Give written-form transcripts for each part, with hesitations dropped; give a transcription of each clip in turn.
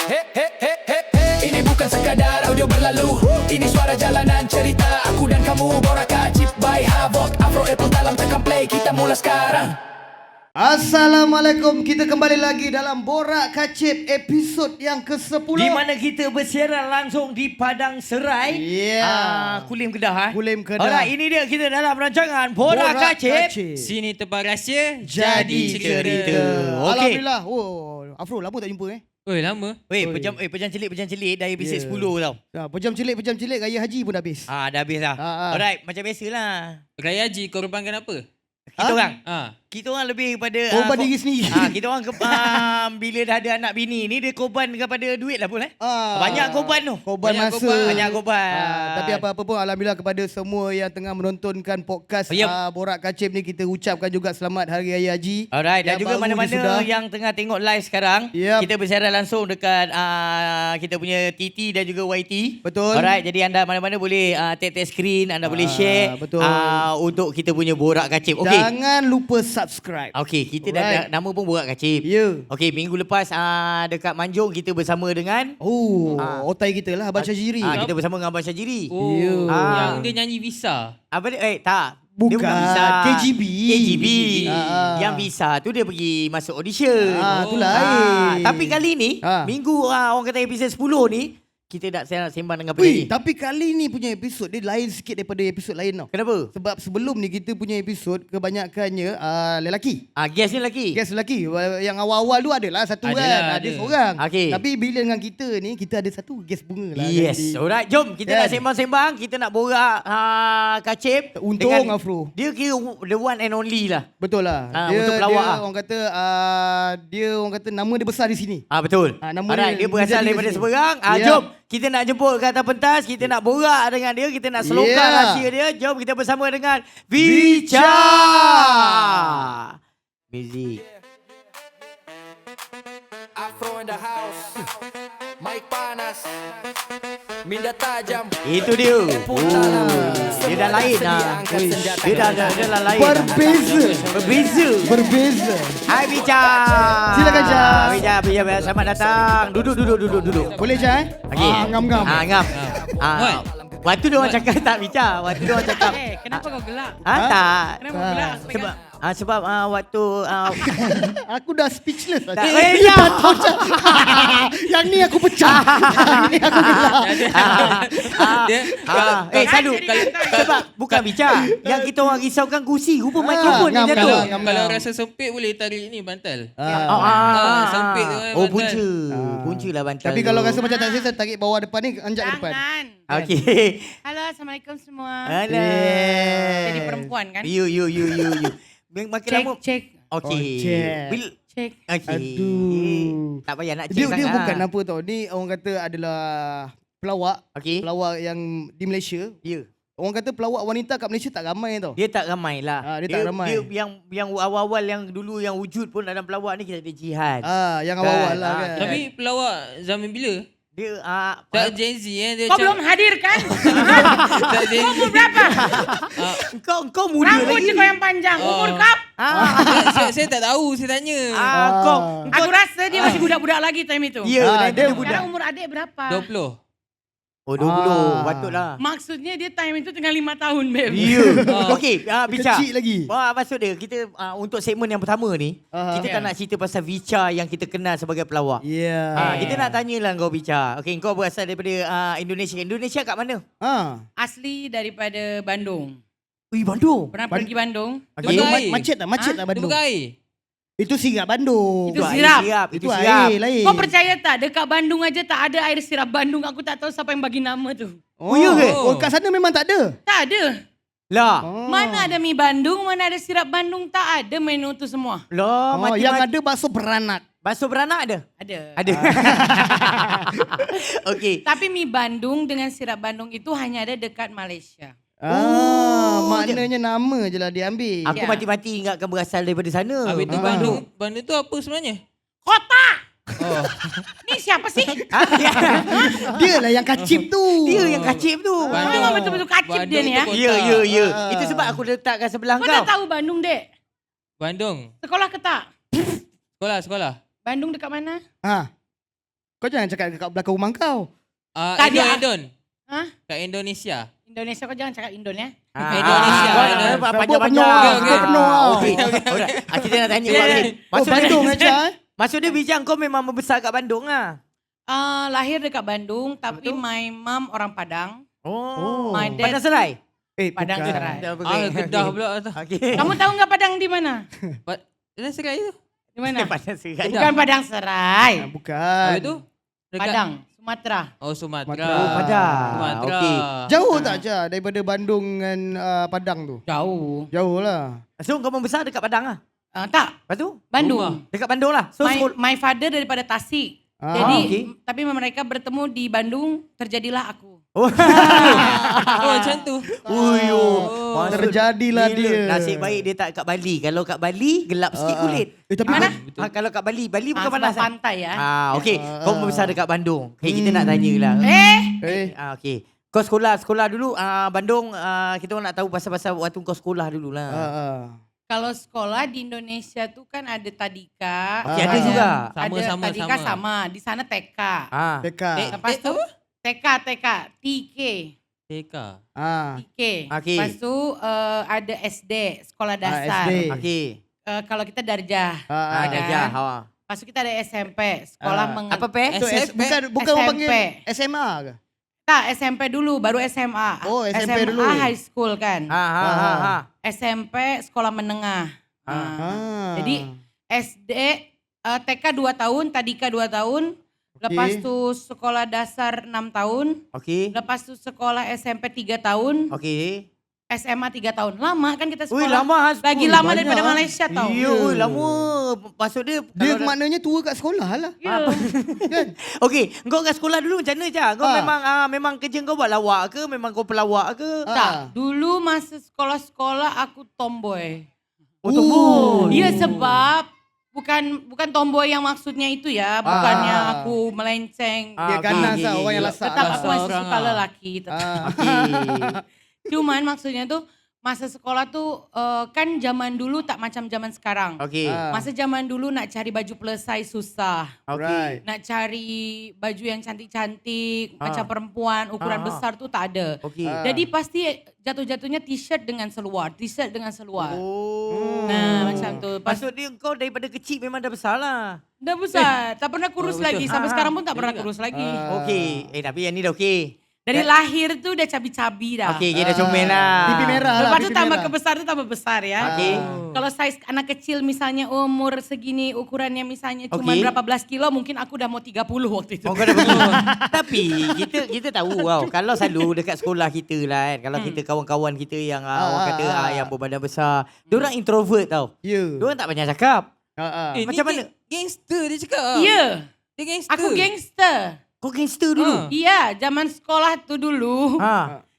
Ini bukan sekadar audio berlalu. Ini suara jalanan cerita aku dan kamu. Borak Kacip by Havoc Afro Apple dalam tekan play. Kita mulai sekarang. Assalamualaikum, kita kembali lagi dalam Borak Kacip episod yang ke-10 di mana kita bersiaran langsung di Padang Serai. Kulim Kedah. Kulim Kedah. Alright, ini dia kita dalam rancangan Borak Kacip. Sini tempat rahsia Jadi cerita. Okey. Alhamdulillah. Oh, Afro lama tak jumpa Oi, lama. Pejam celik dari episod 10 tau. Pejam celik Raya Haji pun dah habis. Dah habis dah. Alright, macam biasalah. Raya Haji korbankan apa? Kita orang. Kita orang lebih kepada Korban diri sendiri. Kita orang bila dah ada anak bini ni dia korban kepada duit lah pun banyak korban tu. Korban Banyak masa. Banyak korban. Tapi apa-apa pun alhamdulillah kepada semua yang tengah menontonkan podcast Borak Kacip ni, kita ucapkan juga selamat Hari Raya Haji. Alright, dan Yang juga baru mana-mana yang tengah tengok live sekarang, kita bersiaran langsung dekat kita punya TT dan juga YT. Betul. Alright, jadi anda mana-mana boleh tap screen, anda boleh share betul. untuk kita punya Borak Kacip. Okey. Jangan lupa subscribe. Okey, kita dah nama pun Borak Kacip. Ya. Okey, minggu lepas dekat Manjung kita bersama dengan Otai kita lah Abang Syajiri. kita bersama dengan Abang Syajiri. Oh, yang dia nyanyi Visa. Apa dia? Tak. Bukan. Dia bukan visa. KGB. Yang visa tu dia pergi masuk audition. Tu lain. Tapi kali ni, minggu orang kata episod 10 ni, kita nak sembang dengan penyanyi. Tapi kali ni punya episod dia lain sikit daripada episod lain tau. Kenapa? Sebab sebelum ni kita punya episod kebanyakannya lelaki. Guest ni lelaki. Guest lelaki. Yang awal-awal tu adalah satu Adalah, kan. ada. Ada seorang. Okey. Tapi bila dengan kita ni, kita ada satu guest bunga lah. Yes. Alright, jom kita nak sembang-sembang. Kita nak borak Kacip. Untung Afro. Dia kira the one and only lah. Betul lah. Untuk pelawak dia orang kata orang kata nama dia besar di sini. Betul. Nama Alright, dia berasal jadi daripada di sini. Seberang. Jom kita nak jemput ke atas pentas. Kita nak borak dengan dia. Kita nak selongkar rahsia dia. Jom kita bersama dengan Vicha. Music. Afro in the house. Mic panas. Minda tajam. Itu dia. Dia dah lain Dia dah lain. Berbeza. Hai Vicha. Silakan Jah. Vicha, selamat datang. Duduk. Boleh Jah? Okey. Ngam-ngam. Ngam. Waktu dia orang cakap tak Vicha. Waktu dia orang cakap. Kenapa kau gelak? Tak. Kenapa kau gelak? Sebab waktu Aku dah speechless lah. Tak, Dia patut je. Yang ni aku pecah. Yang ni aku gelak. Selalu sebab bukan Vicha. Yang kita orang risaukan kursi, rupa mikrofon dia jatuh. Kalau rasa sempit boleh tarik ni bantal. Sempit tu punca. Punca lah bantal. Tapi kalau rasa macam tak selesa, tarik bawah depan ni, anjak ke depan. Jangan. Okey. Halo, Assalamualaikum semua. Alah. Jadi perempuan kan? You. Makin lama. Cek. Okey. Cek. Okey. Aduh. Tak payah nak cek Dia sangat. bukan apa tau. Ni orang kata adalah pelawak. Okey. Pelawak yang di Malaysia. Ya. Orang kata pelawak wanita kat Malaysia tak ramai tau. Dia tak ramai lah. Dia tak ramai. Dia yang awal-awal yang dulu yang wujud pun dalam pelawak ni kita ada Jihan. Yang awal-awal lah kan. Tapi pelawak zaman bila? Dia Tak Gen Z Dia Kau belum hadir kan? tak Gen Z. Umur berapa? kau muda Rambut lagi. je kau yang panjang. Umur kau? Saya tak tahu, saya tanya. Kau Aku rasa dia masih budak-budak lagi time itu. Ya, dia budak. Sekarang umur adik berapa? 20. Oh 20, patutlah. Maksudnya dia time itu tengah 5 tahun, babe. Ya. Okey, Vicha. Kecil lagi. Maksud dia kita untuk segmen yang pertama ni, kita tak nak cerita pasal Vicha yang kita kenal sebagai pelawak. Kita nak tanyalah kau Vicha. Okey, kau berasal daripada Indonesia. Indonesia kat mana? Asli daripada Bandung. Bandung. Pernah pergi Bandung? Okey. Macet tak Bandung? Itu bukan air. Itu sirap Bandung. Itu sirap. Itu air lain. Kau percaya tak? Dekat Bandung aja tak ada air sirap Bandung. Aku tak tahu siapa yang bagi nama tu. Oh ya ke? Oh, kat sana memang tak ada. Tak ada. Lah. Mana ada mie Bandung, mana ada sirap Bandung. Tak ada menu tu semua. Lah, yang ada bakso beranak. Bakso beranak ada? Ada. Okey. Tapi mie Bandung dengan sirap Bandung itu hanya ada dekat Malaysia. Maknanya nama je lah dia ambil. Aku mati-mati ingatkan berasal daripada sana. Habis tu Bandung tu apa sebenarnya? Kota! Ni siapa sih? Dia lah yang kacip tu. Dia yang kacip tu. Memang betul-betul kacip dia ni ya. Ya. Itu sebab aku letakkan sebelah Kau kau. dah tahu Bandung, Dek? Bandung. Sekolah ke tak? Sekolah. Bandung dekat mana? Kau jangan cakap kat belakang rumah kau. Tak dia- Indon. Hah? Kat Indonesia. Indonesia kau jangan cakap Indon ya. Indonesia. Panjang-panjang. Kita penuh. Okey. Alright. Kita nak tanya. Oh, Bandung aja. Maksud dia bijak kau memang membesar kat Bandung lah. Lahir dekat Bandung tapi my mom orang Padang. Oh. My dad- Padang Serai? Padang bukan. Serai. Kedah pula tu. Okey. Kamu tahu nggak Padang di mana? Padang Serai tu. Di mana? Padang Serai. Bukan Padang Serai. Bukan. Habis tu? Dekat- Padang, Sumatera. Oh, Sumatera. Sumatera. Oh, Padang. Sumatera. Okey. Jauh tak je daripada Bandung dengan Padang tu? Jauh. Jauh lah. So kau membesar dekat Padang lah? Tak, Lepas tu? Bandung. Dekat Bandung lah? So My father daripada Tasik. Ah, Jadi, okey. tapi mereka bertemu di Bandung, terjadilah aku. Oh. Oh, macam tu. Uyo. Oh. Terjadilah dia. Nasib baik dia tak kat Bali. Kalau kat Bali gelap sikit kulit. Tapi Mana? Kalau kat Bali bukan Sebab panas. pantai ya. Okey. Kau membesar dekat Bandung. Okay, kita nak tanya lah. Okey. Kau sekolah dulu Bandung kita orang nak tahu pasal-pasal waktu kau sekolah dululah. Kalau sekolah di Indonesia tuh kan ada Tadika. Okey, ada juga. Sama. Tadika sama. Di sana TK. TK. Lepas tu TK, TK. TK. TK. Okey. Lepas tu ada SD, sekolah dasar. SD. Okey. Kalau kita darjah. Darjah. Lepas tu kita ada SMP, sekolah Apa pe? So, bukan orang panggil SMP. SMA ke? Tak, SMP dulu, baru SMA. Oh, SMP SMA dulu. high school kan. SMP sekolah menengah. Jadi SD, TK 2 tahun, Tadika 2 tahun. Lepas tu sekolah dasar 6 tahun. Okey. Lepas tu sekolah SMP 3 tahun. Okey. SMA 3 tahun. Lama kan kita Ui, sekolah. lama. Lagi lama daripada Malaysia tau. Ya, lama. Maksud dia Dia kalau maknanya tua kat sekolah lah. Ya. Kan? Okey, kau kat sekolah dulu macam mana je? Kau memang kerja kau buat lawak ke? Memang kau pelawak ke? Tak, dulu masa sekolah-sekolah aku tomboy. Oh, tomboy. Iya sebab bukan tomboy yang maksudnya itu ya, bukannya aku melenceng. Dia ganas lah orang yang lasak. Tetap aku masih orang suka lah. lelaki. tetap. Okey. Cuman maksudnya tuh masa sekolah tuh kan zaman dulu tak macam zaman sekarang. Okey. Masa zaman dulu nak cari baju plus size susah. Okey. Nak cari baju yang cantik-cantik, macam perempuan, ukuran besar tuh tak ada. Okey. Jadi pasti jatuh-jatuhnya t-shirt dengan seluar. Oh. Nah macam tu. Maksud dia kau daripada kecil memang dah besar lah. Dah besar, tak pernah kurus betul. lagi. Sampai sekarang pun tak pernah kurus lagi. Okey. Tapi yang ni dah okey. Dari lahir tuh udah cabi-cabi dah. Okey, dah comel lah. Pipi merah lah. Lepas tu pipi tambah merah. kebesar tu tambah besar ya. Okey. Kalau size anak kecil misalnya umur segini ukurannya misalnya cuma Okey. berapa belas kilo mungkin aku udah mau 30 waktu itu. Oh, kau dah betul. Tapi kita tahu wow, kalau selalu dekat sekolah kita lah kan, kalau kita kawan-kawan kita yang orang kata yang berbadan besar, diorang introvert tau. Ya. Diorang tak banyak cakap. Macam Macam mana? Gangster dia cakap. Ya, Dia gangster. aku gangster. Kau gangster dulu. Iya, zaman sekolah tuh dulu.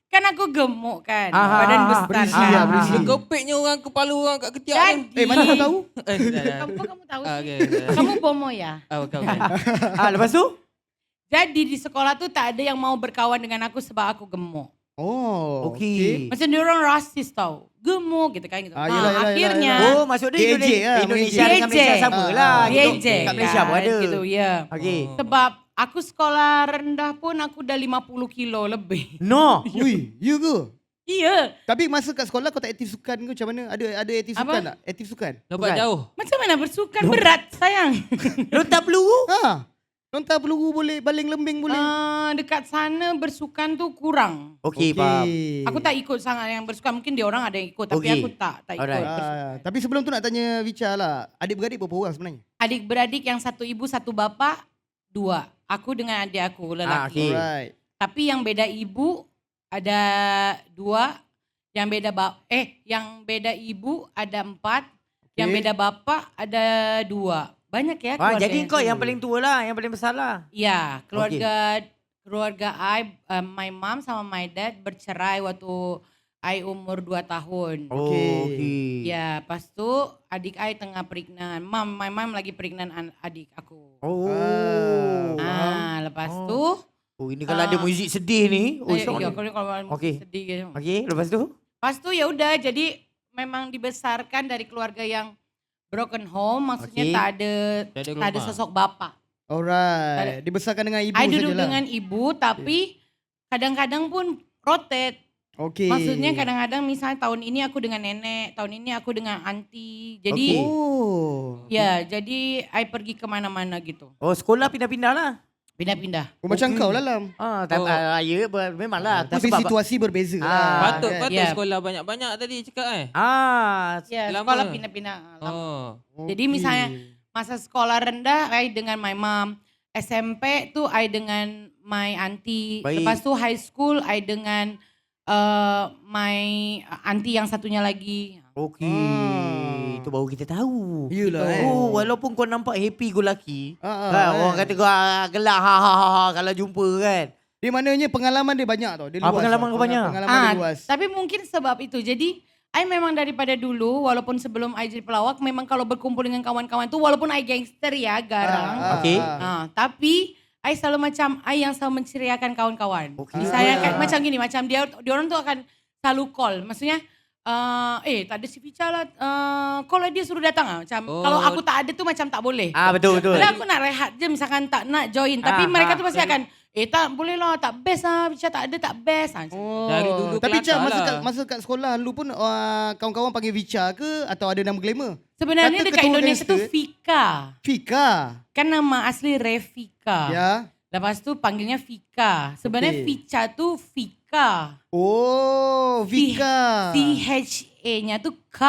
Kan aku gemuk kan, badan besar berisi kan. lah, berisi. Gopeknya orang kepala orang kat ketiak kan. Jadi, Mana kau tahu? kamu tahu sih? Okay. Kamu bomo ya? Okay. Lepas tu? Jadi di sekolah tuh tak ada yang mau berkawan dengan aku sebab aku gemuk. Oh. Okey. Macam dia orang rasis tau. Gemuk gitu kan gitu. Yelah, Akhirnya Oh, maksud dia Dia ejek lah, Indonesia dia dengan Malaysia ejek. sama lah. dia Gitu. ejek Kat Malaysia pun kan, ada. gitu ya. Okey. Sebab aku sekolah rendah pun aku dah 50 kilo lebih. No. Ui, you ke? Iya. Tapi masa kat sekolah kau tak aktif sukan ke macam mana? Ada aktif Apa? sukan tak? Aktif sukan? Lompat Bukan. jauh. Macam mana bersukan berat sayang. Lontar peluru? Lontar peluru boleh, baling lembing boleh. Dekat sana bersukan tuh kurang. Okey, faham. Aku tak ikut sangat yang bersukan. Mungkin dia orang ada yang ikut tapi Okey. aku tak ikut. Alright. Tapi sebelum tu nak tanya Vicha lah. Adik-beradik berapa orang sebenarnya? Adik-beradik yang satu ibu satu bapa 2. Aku dengan adik aku lelaki. Okey. Alright. Tapi yang beda ibu ada 2. Yang beda ibu ada 4. Yang beda bapa ada 2. Banyak ya keluarga. Jadi kau yang paling tua lah, yang paling besar lah. Iya, keluarga my mom sama my dad bercerai waktu I umur 2 tahun. Okey. Ya, pas tu adik I tengah pregnant. My mom lagi pregnant adik aku. Lepas tu Oh, ini kalau ada muzik sedih ni. Oh, iya, syok. kalau Okey. sedih gitu. Okey, lepas tu? Pas tu ya udah jadi memang dibesarkan dari keluarga yang broken home, maksudnya Okey. tak ada rumah. sosok bapak. Alright. Dibesarkan dengan ibu I sajalah. duduk dengan ibu tapi kadang-kadang pun rotate. Okey. Maksudnya kadang-kadang misalnya tahun ini aku dengan nenek, tahun ini aku dengan aunty. Jadi ya, jadi I pergi kemana-mana gitu. Oh, sekolah pindah-pindah lah. Pindah-pindah. Macam kau lah Lam. Ya, memanglah. Tapi situasi berbeza Patut kan? sekolah banyak-banyak tadi cakap Ya, lama. sekolah pindah-pindah. Jadi misalnya masa sekolah rendah, I dengan my mom. SMP tuh I dengan my auntie. Baik. Lepas tu high school I dengan my auntie yang satunya lagi. Okey. Itu baru kita tahu. Yelah, Walaupun kau nampak happy go lucky. Orang kata kau gelak kalau jumpa kan. Dia maknanya pengalaman dia banyak tau. Dia luas. Pengalaman kau banyak. Pengalaman dia luas. Tapi mungkin sebab itu. Jadi I memang daripada dulu walaupun sebelum I jadi pelawak memang kalau berkumpul dengan kawan-kawan tu walaupun I gangster ya garang. Okey. Tapi I selalu macam I yang selalu menceriakan kawan-kawan. Misalnya kayak macam gini, macam dia orang tu akan selalu call. Maksudnya tak ada si Ficha lah. Call dia suruh datang macam kalau aku tak ada tu macam tak boleh. Betul. Padahal aku nak rehat je misalkan tak nak join. Tapi mereka tu pasti akan tak boleh lah, tak best lah. Ficha tak ada, tak best. Dari dulu Tapi Cak kelakar masa kat sekolah lu pun kawan-kawan panggil Vicha ke atau ada nama glamour? Sebenarnya Kata dekat ketua Indonesia tu gangster, Fika. Fika. Kan nama asli Revika. Ya. Lepas tu panggilnya Fika. Sebenarnya Ficha tu Fika. Oh, Vika. CHA-nya tu K.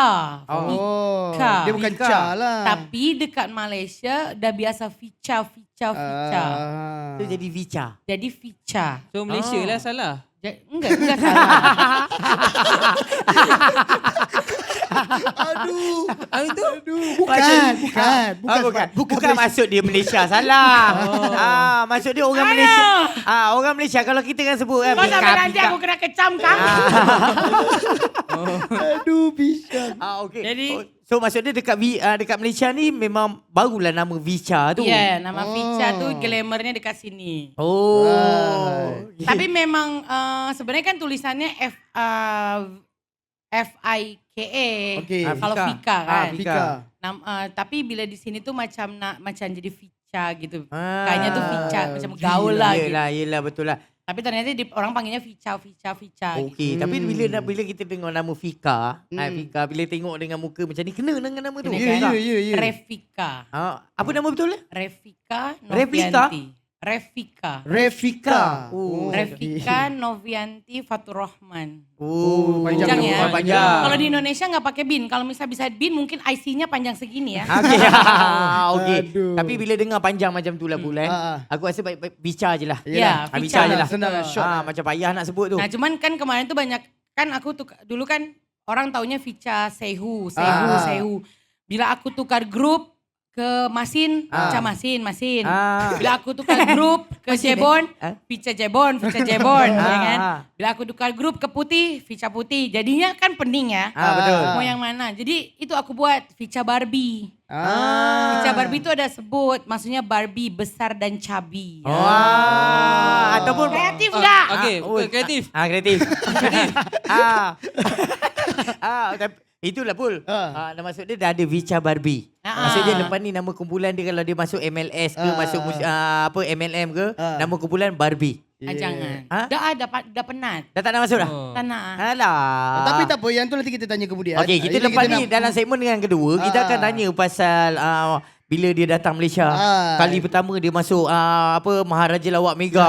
Oh, Vika. dia bukan Cha lah. Tapi dekat Malaysia dah biasa Ficha. Itu jadi Vicha. Jadi Ficha. So Malaysia lah salah. Enggak salah. Aduh. Bukan. Bukan maksud dia Malaysia salah. Maksud dia orang Malaysia. Orang Malaysia kalau kita kan sebut kan. Kau sampai nanti aku kena kecam kan? Aduh, Vicha. Okey. Jadi so maksud dia dekat Malaysia ni memang barulah nama Vicha tu. ya, nama Ficha tu glamournya dekat sini. Tapi memang sebenarnya kan tulisannya F-I-K-A. Okey. Kalau Fika kan. Vika. Tapi bila di sini tuh macam jadi Ficha gitu. Kayaknya tuh Ficha macam gaul lah gitu. Yelah betul lah. Tapi ternyata orang panggilnya Ficha. Okey, tapi bila kita dengar nama Fika, Fika bila tengok dengan muka macam ni kena dengan nama tu. Ya. Revika. Apa nama betul dia? Revika Revika? Novianti. Revika. Revika. Novianti Faturrahman. Panjang ya. Panjang. Kalau di Indonesia nggak pakai bin. Kalau misalnya bisa bin mungkin IC-nya panjang segini ya. Okey. Aduh. Tapi bila dengar panjang macam tu lah bulan, aku rasa baik Bicha je lah. Ya, Bicha je lah. Senang short. Macam payah nak sebut tu. Nah cuman kan kemarin tuh banyak, kan aku dulu kan orang taunya Ficha Sehu. Bila aku tukar grup ke Masin, Ficha Masin. Bila aku tukar grup ke Jebon, Ficha Jebon, ya kan. Bila aku tukar grup ke Putih, Ficha Putih. Jadinya kan pening ya. Betul. Mau yang mana. Jadi itu aku buat Ficha Barbie. Ficha Barbie itu ada sebut, maksudnya Barbie besar dan cabi. Ataupun Kreatif enggak? Okey, kreatif. Kreatif. Itulah Pul. Maksud dia dah ada Vicha Barbie. Maksud dia lepas ni nama kumpulan dia kalau dia masuk MLS ke masuk MLM ke, nama kumpulan Barbie. Jangan. Dah penat. Dah tak nak masuk dah? Tak nak. Alah. Tapi tak apa, yang tu nanti kita tanya kemudian. Okey, kita lepas ni dalam segmen yang kedua, kita akan tanya pasal bila dia datang Malaysia. Kali pertama dia masuk Maharaja Lawak Mega.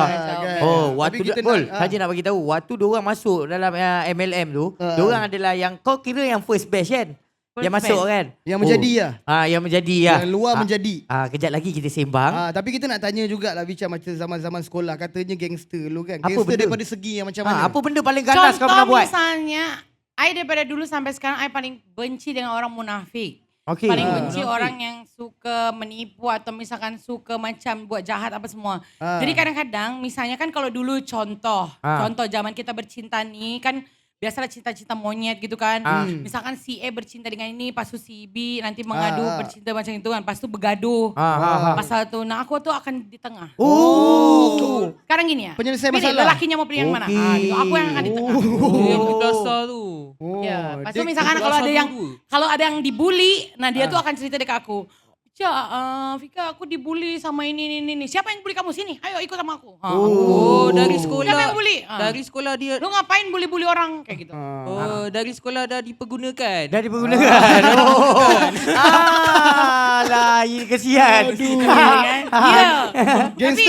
Waktu kita saja nak bagi tahu, waktu diorang masuk dalam MLM tu, diorang adalah yang kau kira yang first batch kan? Yang masuk kan? Yang menjadi lah. Yang menjadi lah. Yang luar menjadi. Kejap lagi kita sembang. Tapi kita nak tanya jugalah Vicha macam zaman-zaman sekolah. Katanya gangster lu kan. Apa Gangster benda? daripada segi yang macam mana? Apa benda paling ganas kau pernah Contoh buat? misalnya, I daripada dulu sampai sekarang, I paling benci dengan orang munafik. Okay. Paling benci orang yang suka menipu atau misalkan suka macam buat jahat apa semua. Jadi kadang-kadang misalnya kan kalau dulu contoh zaman kita bercinta nih kan biasalah cinta-cinta monyet gitu kan. Misalkan si A bercinta dengan ini, pas tu si B nanti mengadu bercinta macam itu kan. Pas tu bergaduh. Pasal tu, nah aku tuh akan di tengah. Sekarang gini ya. Penyelesaian pilih, masalah. lelakinya mau pilih yang mana? Gitu. Aku yang akan di tengah. Itu dasar tu. Ya, pas tu misalkan kalau ada yang dibully, nah dia tuh akan cerita dekat aku. Fika aku dibully sama ini. Siapa yang bully kamu? Sini, ayo ikut sama aku. Oh, dari sekolah. Siapa yang bully? Dari sekolah dia. Lu ngapain bully-bully orang? Kayak gitu. Oh, dari sekolah dah dipergunakan. Dah dipergunakan. Lah, ini kesian. Iya.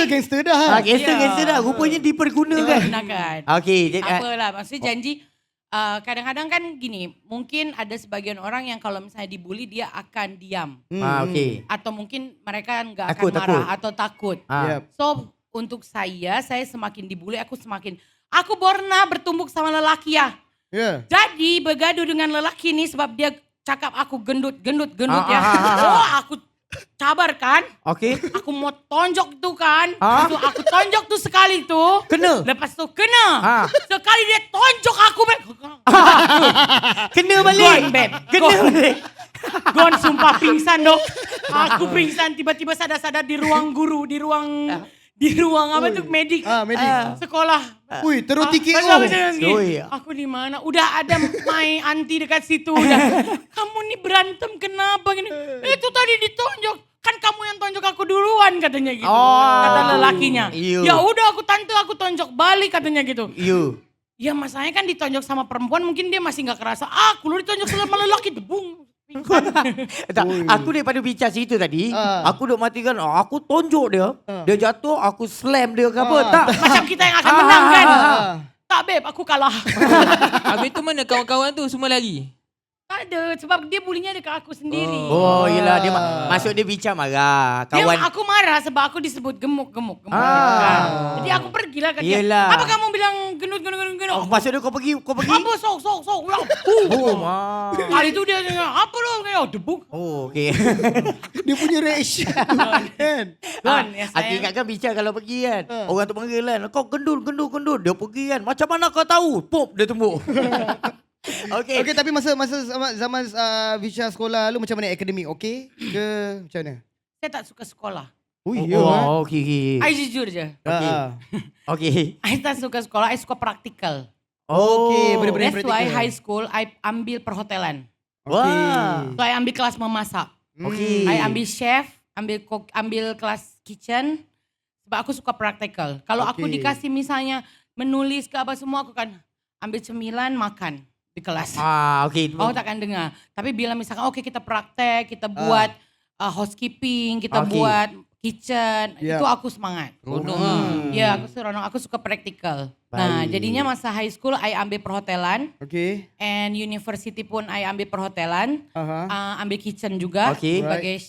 Gangster dah. Gangster dah. Rupanya dipergunakan. Gunakan. Okey. Apalah, maksudnya janji. Kadang-kadang kan gini, mungkin ada sebagian orang yang kalau misalnya dibully dia akan diam. Okey. Atau mungkin mereka nggak akan Takut, marah atau takut. Yep. So untuk saya semakin dibully aku pernah bertumbuk sama lelaki ya. Ya. Jadi begaduh dengan lelaki ini sebab dia cakap aku gendut ya. Oh aku cabar kan. Okey. Aku mau tonjok tuh kan. So, aku tonjok tuh sekali tuh. Kena? Lepas tuh kena. Sekali dia tonjok aku. Kena balik. Gon, Beb. Kena balik. Gon sumpah pingsan dong. Aku pingsan tiba-tiba sadar-sadar di ruang guru. Di ruang apa tuh medik. Medik. Sekolah. Wih, terus TKO. Aku di mana? Udah ada my auntie dekat situ. Udah. Kamu nih berantem kenapa gini? Itu tadi ditonjok. Kan kamu yang tonjok aku duluan katanya gitu. Kata lelakinya. Ya udah aku tonjok balik katanya gitu. Ya masalahnya kan ditonjok sama perempuan mungkin dia masih gak kerasa. Aku lu ditonjok sama lelaki debung. Aku daripada bicara situ tadi, aku duk matikan, aku tonjok dia. Dia jatuh, aku slam dia ke apa. Tak. Macam kita yang akan menang kan. Tak Beb, aku kalah. Habis tu mana kawan-kawan tu semua lari? Tak ada, sebab dia bulinya dekat aku sendiri. Oh yelah, dia masuk dia bincang marah. Dia, Kawan. aku marah sebab aku disebut gemuk. Jadi aku pergilah ke dia. Yelah. Apa kamu bilang gendut? Oh, maksud dia kau pergi. Apa sok. Kali itu dia apa lo? Debuk. Oh, okey. Dia punya reaction. Kan? Aku ingatkan bincang kalau pergi kan. Orang tu panggil kan, kau gendut. Dia pergi kan. Macam mana kau tahu? Pop, dia tumbuk. Okey, tapi masa zaman Visha sekolah lu macam mana akademik? Okey ke macam mana? Saya tak suka sekolah. Okey. I jujur je. Okey. I tak suka sekolah, I suka praktikal. Okey, benar-benar That's praktikal. why high school I ambil perhotelan. Wah. So I ambil kelas memasak. Okey. I ambil chef, ambil kelas kitchen. Sebab aku suka praktikal. Kalau aku dikasih misalnya menulis ke apa semua aku kan ambil cemilan makan di kelas. Okey. Oh takkan dengar. Tapi bila misalkan kita praktek, kita buat housekeeping, kita buat kitchen, itu aku semangat. Ya aku seronok, aku suka praktikal. Nah jadinya masa high school I ambil perhotelan. And university pun I ambil perhotelan. Ambil kitchen juga sebagai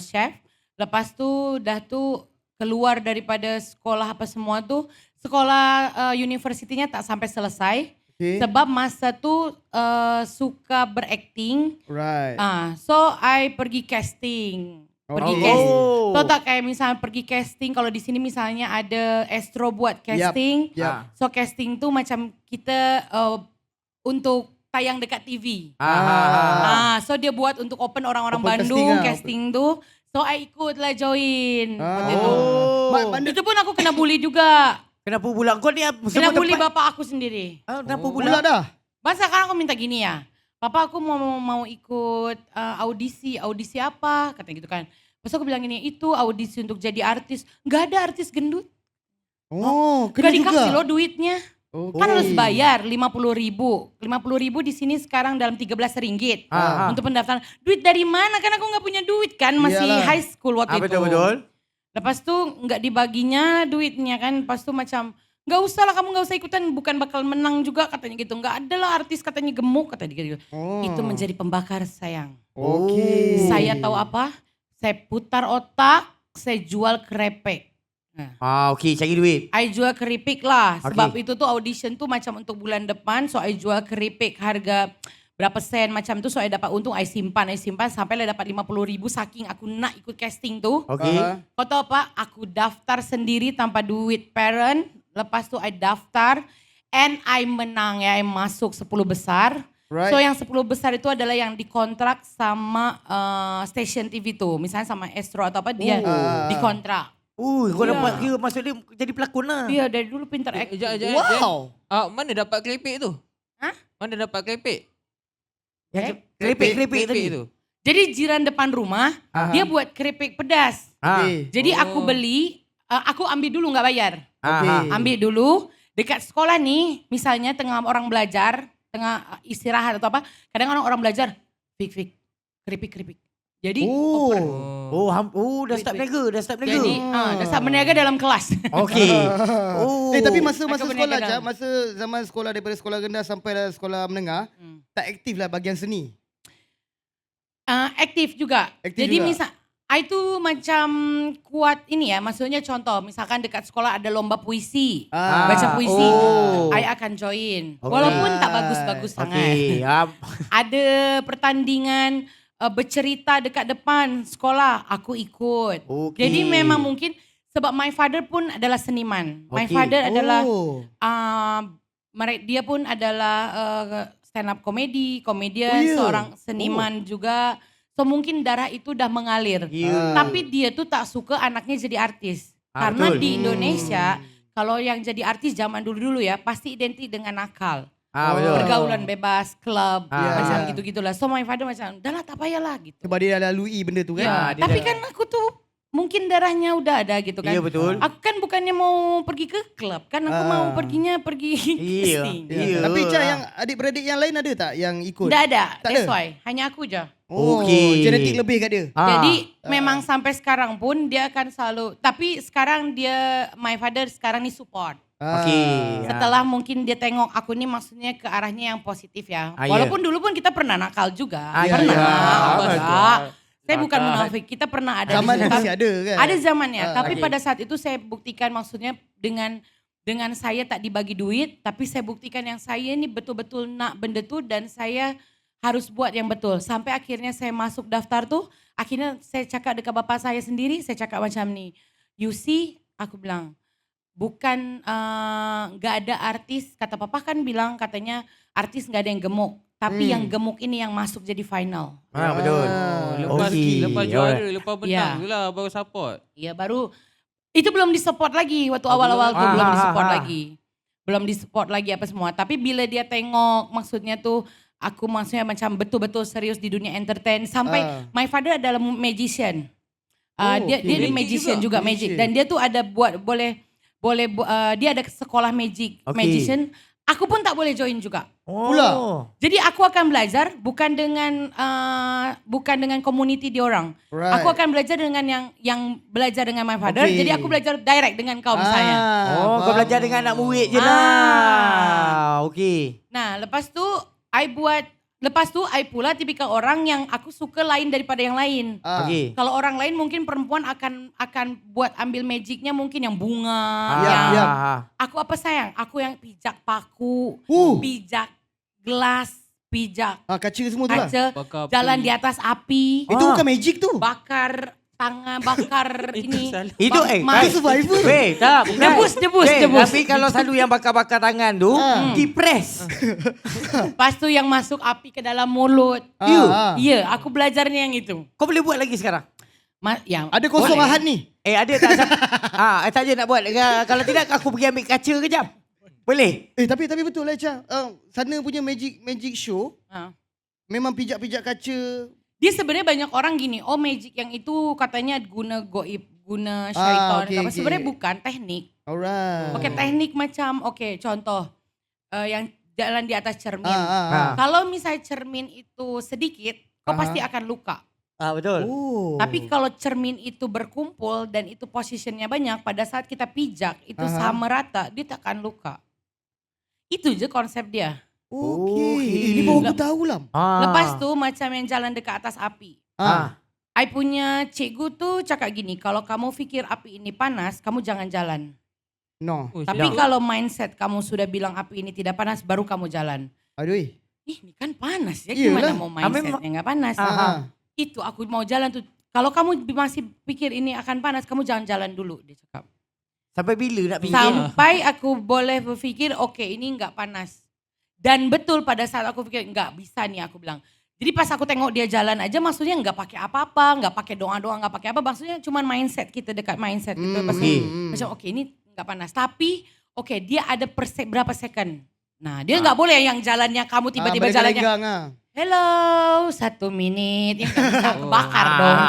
chef. Lepas tu dah tu keluar daripada sekolah apa semua tu. Sekolah universitinya tak sampai selesai. Sebab masa tu suka berakting. So I pergi casting. So tak kayak misalnya pergi casting. Kalau di sini misalnya ada Astro buat casting. So casting tu macam kita untuk tayang dekat TV. So dia buat untuk open orang-orang Bandung casting tu. So I ikutlah join. Itu pun aku kena bully juga. Kenapa pula kau ni? Kena bully bapak aku sendiri. Kenapa pula? Dah. Masa sekarang aku minta gini ya. Papa aku mau ikut audisi apa? Katanya gitu kan. Pas aku bilang gini, itu audisi untuk jadi artis. Gak ada artis gendut. Kena gak dikasih juga. lo duitnya. Kan harus bayar 50.000. 50.000 di sini sekarang dalam 13 ringgit. Untuk pendaftaran. Duit dari mana? Kan aku gak punya duit kan. Masih high school waktu itu. Betul. Lepas tu gak dibaginya duitnya kan. Lepas tu macam gak usah lah, kamu gak usah ikutan. Bukan bakal menang juga katanya gitu. Gak ada lah artis katanya gemuk katanya gitu. Itu menjadi pembakar sayang. Saya tahu apa? Saya putar otak, saya jual keripik. Okey, cari duit. I jual keripik lah. Sebab itu tuh audition tuh macam untuk bulan depan. So I jual keripik harga berapa sen macam tu. So I dapat untung, I simpan sampai lah dapat 50.000 saking aku nak ikut casting tuh. Kau tahu apa? Aku daftar sendiri tanpa duit parent. Lepas tu I daftar and I menang ya. I masuk 10 besar. So yang 10 besar itu adalah yang dikontrak sama station TV tuh. Misalnya sama Astro atau apa dia dikontrak. Kau dapat kira maksud dia jadi pelakon lah. Dia dari dulu pintar acting. Wow. Mana dapat keripik tu? Hah? Mana dapat keripik? Keripik tu. Jadi jiran depan rumah, dia buat keripik pedas. Jadi aku beli, aku ambil dulu nggak bayar. Ambil dulu, dekat sekolah nih, misalnya tengah orang belajar, tengah istirahat atau apa, kadang orang belajar, Fik, keripik. Jadi oper. Dah start berniaga, Jadi dah start berniaga dalam kelas. Okey. Tapi masa Aku sekolah berniaga Ca, dalam. masa zaman sekolah daripada sekolah rendah sampai sekolah menengah, tak aktif lah bahagian seni. Aktif juga. Aktif Jadi juga. I tu macam kuat ini ya, maksudnya contoh, misalkan dekat sekolah ada lomba puisi, baca puisi, I akan join. Walaupun tak bagus-bagus sangat. Ada pertandingan bercerita dekat depan sekolah, aku ikut. Jadi memang mungkin sebab my father pun adalah seniman. My father adalah dia pun adalah stand up komedian, seorang seniman juga. So mungkin darah itu dah mengalir. Tapi dia tuh tak suka anaknya jadi artis. Karena di Indonesia kalau yang jadi artis zaman dulu-dulu ya pasti identik dengan nakal. Pergaulan bebas, klub, macam gitu-gitulah. So my father macam, dah lah tak payahlah gitu. Sebab dia dah lalui benda tu kan. Tapi kan aku tuh mungkin darahnya udah ada gitu kan. Ya betul. Aku kan bukannya mau pergi ke klub, kan aku mau pergi casting. Tapi Ca, yang adik-beradik yang lain ada tak yang ikut? Tidak ada, Tak that's ada? why. Hanya aku je. Genetik lebih kat dia. Jadi memang sampai sekarang pun dia akan selalu, tapi sekarang my father sekarang ni support. Setelah mungkin dia tengok aku ni maksudnya ke arahnya yang positif ya. Walaupun dulu pun kita pernah nakal juga. Saya bukan munafik, kita pernah ada. Zaman tu masih ada kan? Ada zamannya, tapi pada saat itu saya buktikan maksudnya dengan saya tak dibagi duit, tapi saya buktikan yang saya ni betul-betul nak benda tu dan saya harus buat yang betul. Sampai akhirnya saya masuk daftar tu, akhirnya saya cakap dekat bapa saya sendiri, saya cakap macam ni. You see, aku bilang, bukan gak ada artis, kata papa kan bilang katanya artis gak ada yang gemuk. Tapi yang gemuk ini yang masuk jadi final. Betul. Lepas juara, lepas menang tu lah baru support. Ya baru, itu belum disupport lagi waktu awal-awal tu belum disupport lagi. Belum disupport lagi apa semua. Tapi bila dia tengok maksudnya tuh aku maksudnya macam betul-betul serius di dunia entertain. Sampai my father adalah magician. Dia magician juga magic. Dan dia tuh ada buat dia ada sekolah magician. Aku pun tak boleh join juga. Pula. Jadi aku akan belajar bukan dengan community diorang. Right. Aku akan belajar dengan yang belajar dengan my father. Jadi aku belajar direct dengan kau misalnya. Kau belajar dengan anak murid je lah. Nah, lepas tu I pula tipikal orang yang aku suka lain daripada yang lain. Kalau orang lain mungkin perempuan akan buat ambil magicnya mungkin yang bunga. Aku apa sayang? Aku yang pijak paku, pijak gelas, pijak Kaca semua tu lah. kaca, jalan di atas api, Itu bukan magic tu. bakar tangan, bakar ini. Itu Itu survivor. tak bukan. Debus. Tapi kalau selalu yang bakar-bakar tangan tu, dipres. Lepas tu yang masuk api ke dalam mulut. Ya, aku belajarnya yang itu. Kau boleh buat lagi sekarang? Ada kosong boleh. Ahad ni. Ada tak? Tak je nak buat. Kalau tidak aku pergi ambil kaca kejap. Boleh? Tapi betul lah Ca. Sana punya magic show memang pijak-pijak kaca. Dia sebenarnya banyak orang gini, magic yang itu katanya guna goib, guna syaitan. Sebenarnya bukan teknik. Alright. Teknik macam, contoh yang jalan di atas cermin. Kalau misalnya cermin itu sedikit, kau pasti akan luka. Betul. Tapi kalau cermin itu berkumpul dan itu posisinya banyak, pada saat kita pijak itu sama rata, dia tak akan luka. Itu je konsep dia. Ini baru aku tahu lah. Lepas tu macam yang jalan dekat atas api. I punya cikgu tu cakap gini, kalau kamu fikir api ini panas, kamu jangan jalan. No. Tapi kalau mindset kamu sudah bilang api ini tidak panas, baru kamu jalan. Aduh. Ini kan panas ya, gimana mau mindsetnya gak panas. Itu aku mau jalan tuh. Kalau kamu masih pikir ini akan panas, kamu jangan jalan dulu, dia cakap. Sampai bila nak fikir? Sampai aku boleh berpikir, ini gak panas. Dan betul pada saat aku pikir nggak bisa nih aku bilang. Jadi pas aku tengok dia jalan aja maksudnya nggak pakai apa-apa, nggak pakai doa-doa, nggak pakai apa. Maksudnya cuma mindset kita dekat mindset kita. Macam ini nggak panas. Tapi dia ada berapa second. Nah dia nggak boleh yang jalannya kamu tiba-tiba jalannya. hello 1 menit. Ini kan bisa bakar dong.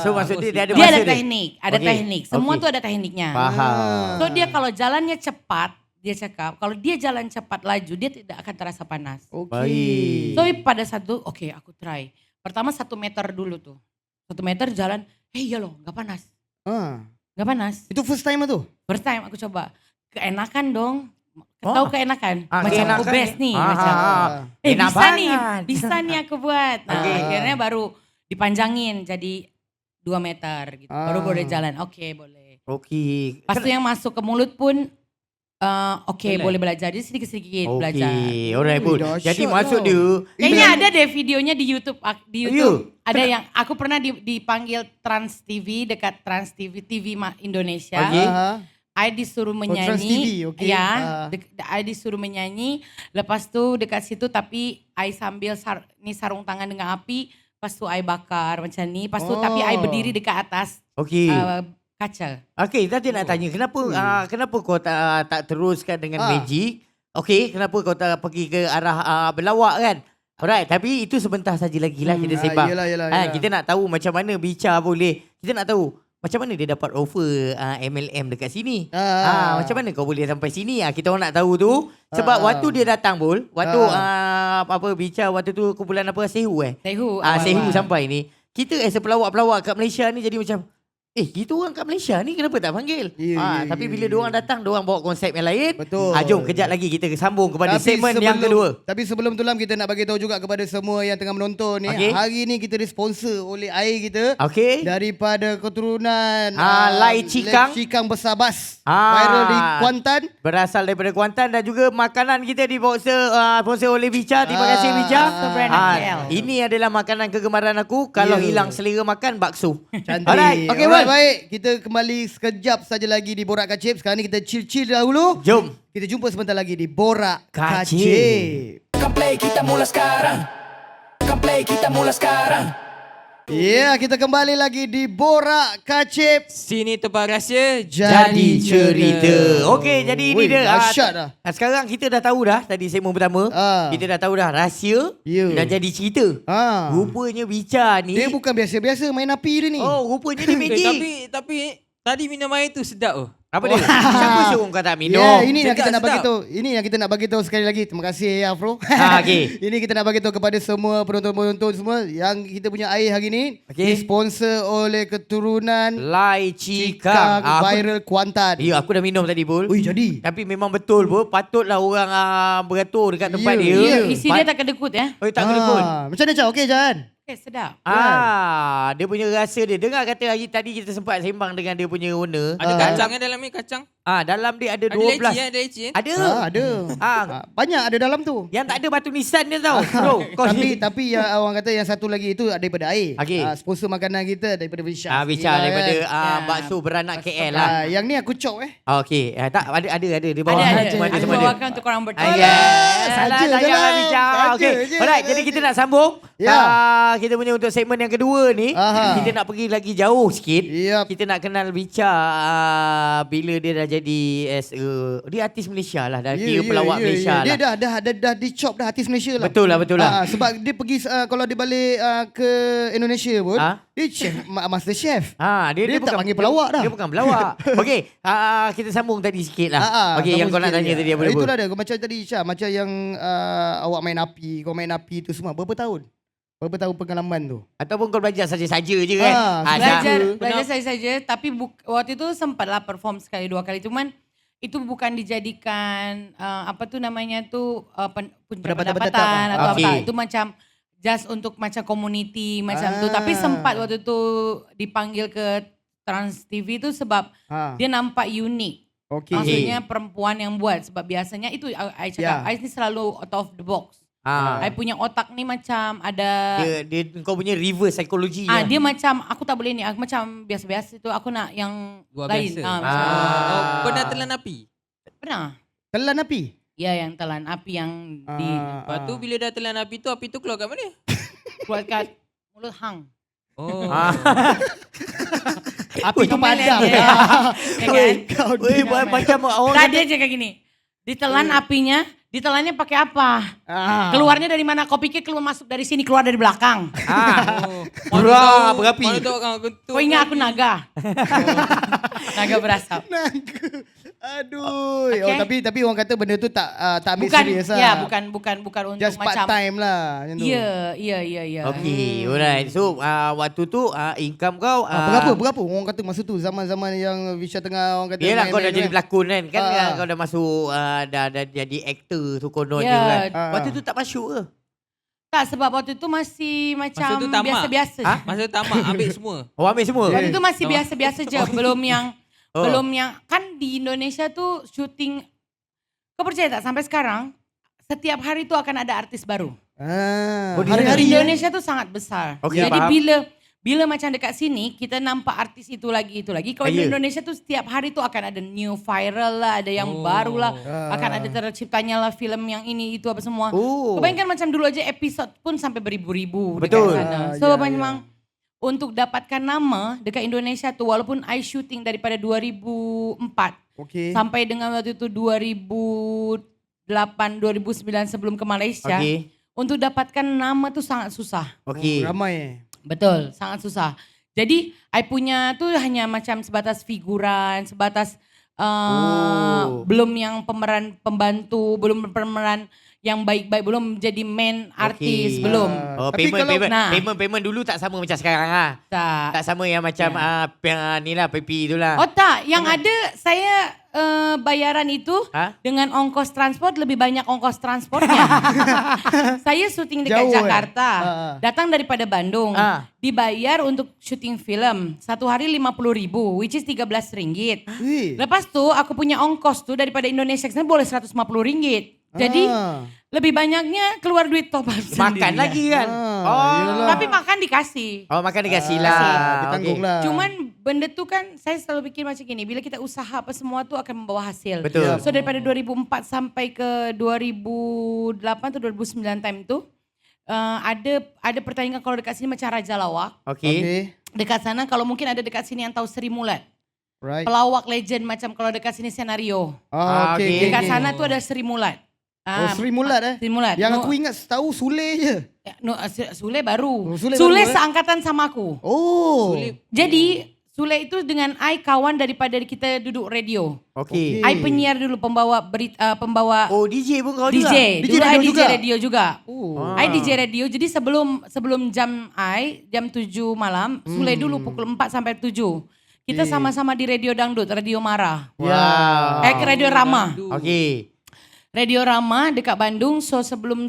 So maksudnya dia ada Dia masa ada teknik, ada teknik. Semua tuh ada tekniknya. Faham. So dia kalau jalannya cepat, dia cakap, kalau dia jalan cepat laju, dia tidak akan terasa panas. Baik. So pada satu, oke, aku try. Pertama 1 meter dulu tuh. 1 meter jalan, iya loh gak panas. Gak panas. Itu first time tuh? First time aku coba. Keenakan dong. Tahu keenakan? Macam keenakan aku best nih. Macam, enak bisa banget. nih, bisa nih aku buat. Nah akhirnya baru dipanjangin jadi 2 meter gitu. Baru boleh jalan, oke boleh. Oke. Pas itu yang masuk ke mulut pun, oke boleh belajar. Jadi sedikit-sedikit belajar. Oke, alright Bun. dahsyat Jadi maksud tau. dia. Kayaknya ada deh videonya di YouTube. You? Ada yang aku pernah dipanggil Trans TV dekat Trans TV Indonesia. Oke. I disuruh Trans menyanyi. TV, oke. Ya, I disuruh menyanyi. Lepas tu dekat situ tapi I sambil sarung tangan dengan api. Lepas tu I bakar macam ni. Lepas tu tapi I berdiri dekat atas Okey. kaca. Okey, tadi nak tanya kenapa kau tak teruskan dengan magic? Okey, kenapa kau tak pergi ke arah berlawak kan? Alright, tapi itu sebentar saja lagi lah kita sembang. Yelah. Kita nak tahu macam mana Bica boleh. Kita nak tahu macam mana dia dapat offer MLM dekat sini. Macam mana kau boleh sampai sini? Kita orang nak tahu tu. Sebab waktu dia datang Bol, waktu Bica waktu tu kumpulan apa Sehu Sehu sampai ni. Kita as a pelawak-pelawak kat Malaysia ni jadi macam kita orang kat Malaysia ni kenapa tak panggil? Tapi bila diorang datang, diorang bawa konsep yang lain. Betul. Jom kejap lagi kita sambung kepada segmen yang kedua. Tapi sebelum tu Lam, kita nak bagi tahu juga kepada semua yang tengah menonton ni. Okay. Hari ni kita disponsor oleh air kita. Okey. Daripada keturunan Lai Cikang. Lai Cikang Bersabas. Viral di Kuantan. Berasal daripada Kuantan dan juga makanan kita sponsor oleh Bica. Terima kasih Bica. Ini adalah makanan kegemaran aku. Kalau hilang selera makan, bakso. Cantik. Alright, okay, baik. Kita kembali sekejap saja lagi di Borak Kacip. Sekarang ni kita chill-chill dahulu. Jom. Kita jumpa sebentar lagi di Borak Kacip. Kacip. Kan play kita mula sekarang. Kan play kita mula sekarang. Ya, kita kembali lagi di Borak Kacip. Sini tempat rahsia Jadi cerita. Okey, jadi ini dia. Dahsyat dah. Sekarang kita dah tahu dah tadi segmen pertama. Kita dah tahu dah rahsia dan jadi cerita. Rupanya Bica ni. Dia bukan biasa-biasa main api dia ni. Oh, rupanya dia magic. Tapi tadi minum air tu sedap Apa dia? Siapa suruh kau tak minum? Ya, ini yang kita nak Sedap, bagi sedap. tahu. Ini yang kita nak bagi tahu sekali lagi. Terima kasih ya Afro. Okey. Ini kita nak bagi tahu kepada semua penonton-penonton semua yang kita punya air hari ni disponsor oleh keturunan Lai Cikang. Viral Kuantan. Ya, aku dah minum tadi Bul. Ui, jadi. Tapi memang betul Bul. Patutlah orang beratur dekat tempat dia. Isi dia tak kedekut ya. Oh, tak kena pun. Macam mana Cak? Okey Jan? Sedap. Dia punya rasa dia. Dengar kata hari tadi kita sempat sembang dengan dia punya owner. Ada kacang dalam ni, kacang. Dalam dia ada 12. Ada leci. Ada. Ada. Banyak ada dalam tu. Yang tak ada batu nisan dia tau. Bro, kau Tapi yang orang kata yang satu lagi itu daripada air. Okey. Sponsor makanan kita daripada Visha. Bica daripada bakso beranak KL lah. Yang ni aku cop Okey. Tak ada dia bawa. Ada. Semua Aku semua bawakan untuk korang berdua. Salah Saja je sayang lah. Bica. Saja Okey. je. Alright, jadi kita nak sambung. Kita punya untuk segmen yang kedua ni, kita nak pergi lagi jauh sikit. Kita nak kenal Bica bila dia dah jadi dia artis Malaysia lah, dah kira pelawak Malaysia lah. Dia dah dicop dah artis Malaysia lah. Betul lah. Sebab dia pergi kalau dia balik ke Indonesia pun, dia chef, master chef. Dia tak panggil pelawak dah. Dia bukan pelawak. Okey, kita sambung tadi sikit lah. Okey, yang kau nak tanya tadi apa? Itulah dia. Macam tadi Syah, macam yang awak main api, kau main api tu semua. Berapa tahun? Berapa tahun pengalaman tu? Ataupun kau belajar saja-saja je kan? Belajar saja. Tapi waktu itu sempatlah perform sekali 2 kali. Cuman itu bukan dijadikan pendapatan atau apa. Itu macam just untuk macam community macam tu. Tapi sempat waktu tu dipanggil ke Trans TV tu sebab dia nampak unik. Maksudnya perempuan yang buat. Sebab biasanya itu I cakap, I ni selalu out of the box. I punya otak ni macam ada dia kau punya reverse psychology. Dia macam aku tak boleh ni. Aku macam biasa-biasa tu. Aku nak yang luar lain. Biasa. Pernah telan api? Pernah. Telan api? Ya, yang telan api yang di Lepas tu bila dah telan api tu keluar kat mana? keluar kat mulut hang. Oh. Api tu padam. Kan? Macam orang Tak, dia cakap gini. Ditelan apinya, Ditelannya pakai apa? Keluarnya dari mana? Kau pikir keluar masuk dari sini, keluar dari belakang. Berapi. Mana tahu kau kentut. Kau ingat aku naga? Naga berasap. Aduh. Okay. Tapi orang kata benda tu tak ambil Bukan, serius lah. ya bukan untuk Just part macam. time lah. Macam tu. Iya. Okey, alright. So waktu tu income kau Berapa? Orang kata masa tu zaman-zaman yang Visha tengah orang kata. Yelah kau dah main-main jadi kan. pelakon kan. Kan Ah. kau dah masuk dah jadi aktor tu kononnya Ya. kan. Ah. Waktu tu tak masuk ke? Tak, sebab waktu itu masih macam Masa tu tamak. biasa-biasa. Masa tu tamak ambil semua. Oh ambil semua? Waktu itu masih biasa-biasa je. Belum yang Oh. kan di Indonesia tuh syuting. Kau percaya tak sampai sekarang setiap hari tuh akan ada artis baru. Oh, di Hari-hari sana. Indonesia tuh sangat besar. Okey, Jadi faham. bila macam dekat sini kita nampak artis itu lagi. Kalau di Ya. Indonesia tuh setiap hari tuh akan ada new viral lah, ada yang baru lah, akan ada terciptanya lah filem yang ini itu apa semua. Oh. Kebayangkan macam dulu aja episode pun sampai beribu-ribu Betul. dekat sana. So Ya, memang untuk dapatkan nama dekat Indonesia tuh walaupun I shooting daripada 2004 Okey. sampai dengan waktu itu 2008 2009 sebelum ke Malaysia. Okey. Untuk dapatkan nama tuh sangat susah. Okey. Ramai. Betul, sangat susah. Jadi I punya tuh hanya macam sebatas figuran, sebatas belum yang pemeran pembantu, belum pemeran yang baik-baik, belum jadi main artis, belum. Oh, Tapi kalau- payment dulu tak sama macam sekarang ah. Tak. Tak sama yang macam ni lah PP itulah. Oh tak, yang ada saya bayaran itu Ha? dengan ongkos transport lebih banyak ongkos transportnya. Saya syuting dekat Jauh, Jakarta, datang datang daripada Bandung, dibayar untuk syuting film. Satu hari 50.000, which is 13 ringgit. Wih. Lepas tu aku punya ongkos tuh daripada Indonesia ke sana boleh 150 ringgit. Jadi lebih banyaknya keluar duit top up Makan sendiri. lagi kan? Yelah. Tapi makan dikasih. Oh makan dikasih lah. Ditanggung Okey. lah. Cuman benda tu kan saya selalu pikir macam gini, bila kita usaha apa semua tu akan membawa hasil. Betul. So daripada 2004 sampai ke 2008 atau 2009 time tu ada pertandingan kalau dekat sini macam Raja Lawak. Okey. Dekat sana kalau mungkin ada dekat sini yang tahu Sri Mulat. Right. Pelawak legend macam kalau dekat sini senario. Okey. Dekat sana tu ada Sri Mulat. Oh, Sri Mulat Sri Mulat. Yang aku ingat tahu Sule je. Sule baru. Oh, Sule Sule baru, seangkatan sama aku. Oh. Jadi Sule itu dengan I kawan daripada kita duduk radio. Okey. I penyiar dulu pembawa berita pembawa Oh DJ pun kau DJ. juga? Dulu I radio DJ juga? radio juga. Oh. I DJ radio. Jadi sebelum jam jam 7 malam, Sule dulu pukul 4 sampai 7. Kita sama-sama di radio dangdut, Radio Marah. Wow. Radio Rama. Okey. Radio Rama dekat Bandung. So sebelum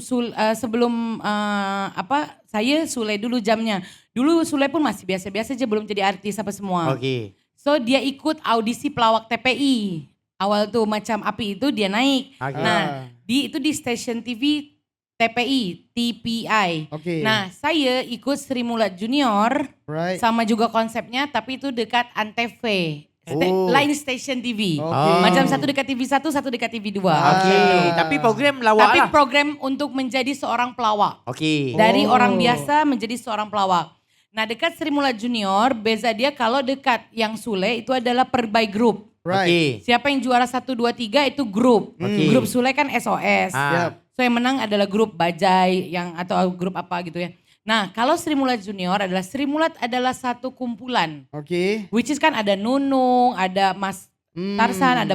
saya Sule dulu jamnya. Dulu Sule pun masih biasa-biasa aja, belum jadi artis apa semua. Okey. So dia ikut audisi pelawak TPI. Awal tuh macam api itu dia naik. Okay. Nah, itu di stasiun TV TPI, TPI. Okey. Nah, saya ikut Sri Mulat Junior. Right. Sama juga konsepnya tapi itu dekat Antv. Oh. Lain stasiun TV. Okey. Macam satu dekat TV 1, satu dekat TV 2. Okey. Tapi program lawak Tapi lah. program untuk menjadi seorang pelawak. Okey. Dari orang biasa menjadi seorang pelawak. Nah dekat Sri Mulat Junior, beza dia kalau dekat yang Sule itu adalah per by group. Right. Okey. Siapa yang juara 1, 2, 3 itu grup. Okey. Grup Sule kan SOS. Ah. So yang menang adalah grup Bajai yang atau grup apa gitu ya. Nah kalau Sri Mulat Junior adalah Sri Mulat adalah satu kumpulan. Okey. Which is kan ada Nunung, ada Mas Tarsan, ada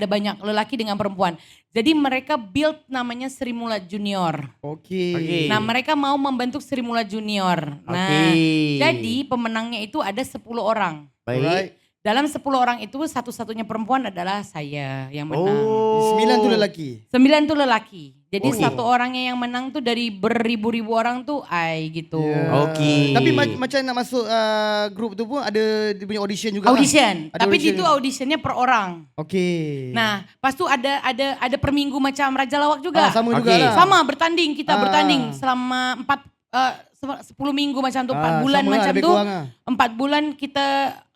banyak lelaki dengan perempuan. Jadi mereka build namanya Sri Mulat Junior. Okey. Nah mereka mau membentuk Sri Mulat Junior. Nah Okey. jadi pemenangnya itu ada 10 orang. Baik. Alright. Dalam 10 orang itu satu-satunya perempuan adalah saya yang menang. Oh. 9 tu lelaki. 9 tuh lelaki. Jadi Okey. satu orangnya yang menang tuh dari beribu-ribu orang tuh I gitu. Okey. Tapi macam nak masuk grup tu pun ada dia punya audition juga. Audition. Ada Tapi audition itu juga. auditionnya per orang. Okey. Nah, pas tuh ada per minggu macam Raja Lawak juga. sama Okey. jugalah. Sama bertanding, kita Ah. bertanding selama 10 minggu macam tuh, 4 bulan sama lah, macam lebih tuh. kurang lah. 4 bulan kita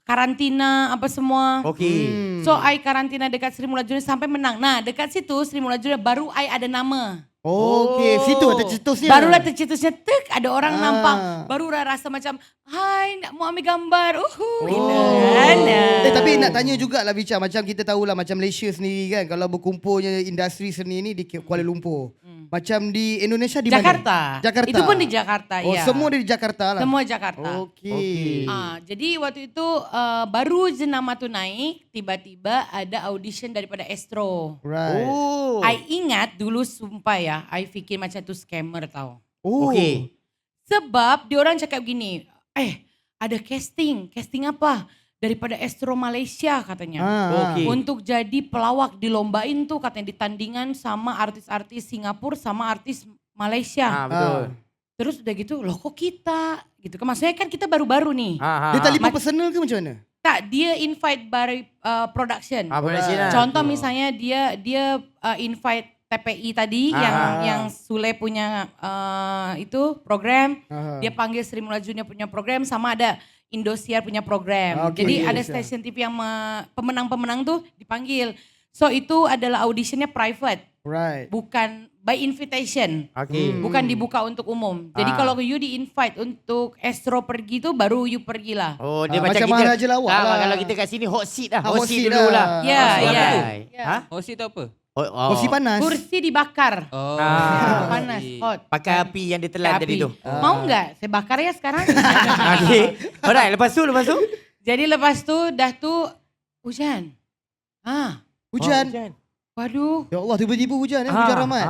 karantina apa semua. Okey. So I karantina dekat Sri Mulat Junior sampai menang. Nah dekat situ Sri Mulat Junior baru I ada nama. Okey, situ tercetusnya. Barulah tercetusnya ada orang nampak, barulah rasa macam hai nak mau ambil gambar. Gitu kan. Tapi nak tanya jugalah Bica, macam kita tahulah macam Malaysia sendiri kan, kalau berkumpulnya industri seni ni di Kuala Lumpur. Macam di Indonesia di Jakarta. mana? Jakarta. Itu pun di Jakarta, Oh, ya. semua di Jakarta lah. Semua Jakarta. Okey. Jadi waktu itu baru je nama tu naik, tiba-tiba ada audition daripada Astro. Right. Oh. I ingat dulu sumpah ya, I fikir macam tu scammer tau. Oh. Okey. Sebab diorang cakap gini, ada casting apa? Daripada Astro Malaysia katanya. Okey. Untuk jadi pelawak dilombain tuh katanya di tandingan sama artis-artis Singapura sama artis Malaysia. Betul. Terus udah gitu, loh kok kita? Gitu kan maksudnya kan kita baru-baru nih. Dia telefon personal ke macam mana? Tak, dia invite by production. Contoh misalnya dia invite TPI tadi yang Sule punya itu program, dia panggil Sri Mulyani Junior punya program, sama ada Indosiar punya program. Jadi ada stasiun TV yang pemenang-pemenang tuh dipanggil. So itu adalah auditionnya private. Right. Bukan by invitation. Okey. Bukan dibuka untuk umum. Jadi kalau you di-invite untuk Astro pergi tuh baru you pergilah. Oh, dia macam macam kita. Maharaja Lawak lah. Kalau kita kat sini hot seat lah. Hot Hot seat seat dulu lah. lah. Ya, ya. Ha? Oh, situ apa? Kursi panas. Kursi dibakar. Oh. Panas, hot. Pakai api yang dia telan Api. tadi tu. Mau nggak? Saya bakar ya sekarang. Okey. Alright, lepas tu? Jadi lepas tu dah tu hujan. Hujan. Waduh. Ya Allah, tiba-tiba hujan hujan rahmat.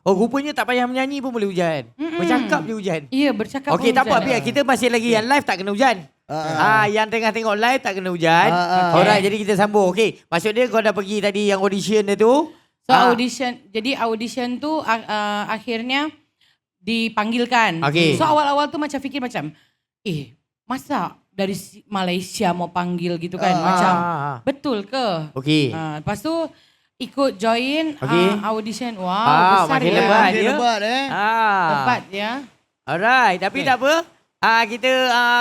Oh, rupanya tak payah menyanyi pun boleh hujan. Bercakap je hujan. Iya, bercakap Okey, tak apa hujan. Pia. Kita masih lagi yang live tak kena hujan. Yang tengah tengok live tak kena hujan. Alright, jadi kita sambung. Okey, maksud dia kau dah pergi tadi yang audition dia tu. So audition tu akhirnya dipanggilkan. Okey. So awal-awal tu macam fikir macam, masa dari Malaysia mau panggil gitu kan? Macam betul ke? Okey. Lepas tu ikut join Okey. audition. Wow, besar makin ya. lebat Dia dia. lebat Lebat ya. Alright, tapi tak apa. Kita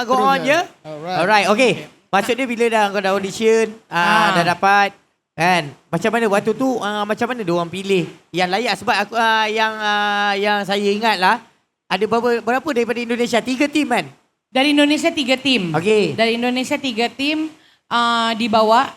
go Terus on je. je. Alright, okey. Maksud dia bila dah kau dah audition, dah dapat kan. Macam mana waktu tu macam mana dia orang pilih yang layak sebab aku yang saya ingat lah ada berapa daripada Indonesia? 3 tim kan? Dari Indonesia 3 tim. Okey. Dari Indonesia 3 tim dibawa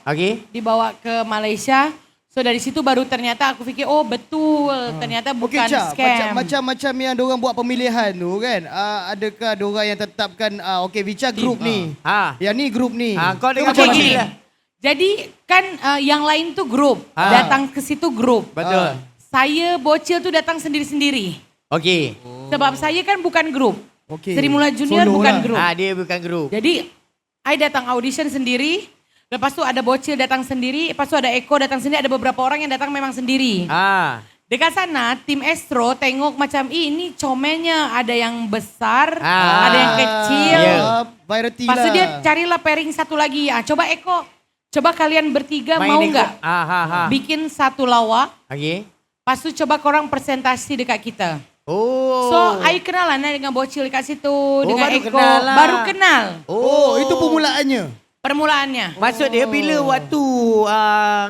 ke Malaysia. So dari situ baru ternyata aku fikir betul ternyata bukan Cak, scam. macam yang diorang buat pemilihan tu kan. Adakah diorang yang tetapkan Bica grup ni. Yang ni grup ni. Kau dengan macam kau mana? gini lah. Jadi kan yang lain tu grup. Datang ke situ grup. Betul. Saya Bocil tu datang sendiri-sendiri. Okey. Sebab saya kan bukan grup. Okey. Sri Mulyani Junior Solo bukan lah. grup. Dia bukan grup. Jadi I datang audition sendiri. Lepas tu ada Bocil datang sendiri. Lepas tu ada Eko datang sendiri. Ada beberapa orang yang datang memang sendiri. Dekat sana tim Astro tengok macam ini comelnya. Ada yang besar, ada yang kecil. Variety Lepas tu lah. dia carilah pairing satu lagi. Coba Eko, coba kalian bertiga Main mau ikut. nggak bikin satu lawak. Okey. Lepas tu coba korang presentasi dekat kita. Oh. So I kenalan dengan Bocil dekat situ. Dengan baru Eko. kenal lah. Baru kenal Itu permulaannya. permulaannya. Maksud dia bila waktu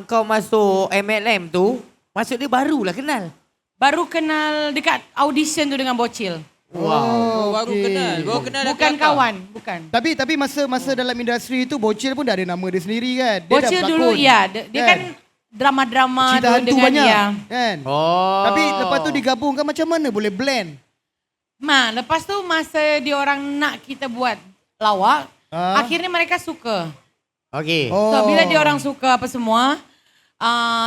kau masuk MLM tu, maksud dia barulah kenal. Baru kenal dekat audition tu dengan Bocil. Baru okey. kenal. Baru kenal dah Bukan kelakar. kawan, bukan. Tapi masa dalam industri tu Bocil pun dah ada nama dia sendiri kan. Dia Bocil dah dulu berlakon. ya, dia kan drama-drama cerita dulu hantu dengan banyak dia. kan. Tapi lepas tu digabungkan macam mana boleh blend? Lepas tu masa diorang nak kita buat lawak, akhirnya mereka suka. Okey. So bila diorang suka apa semua,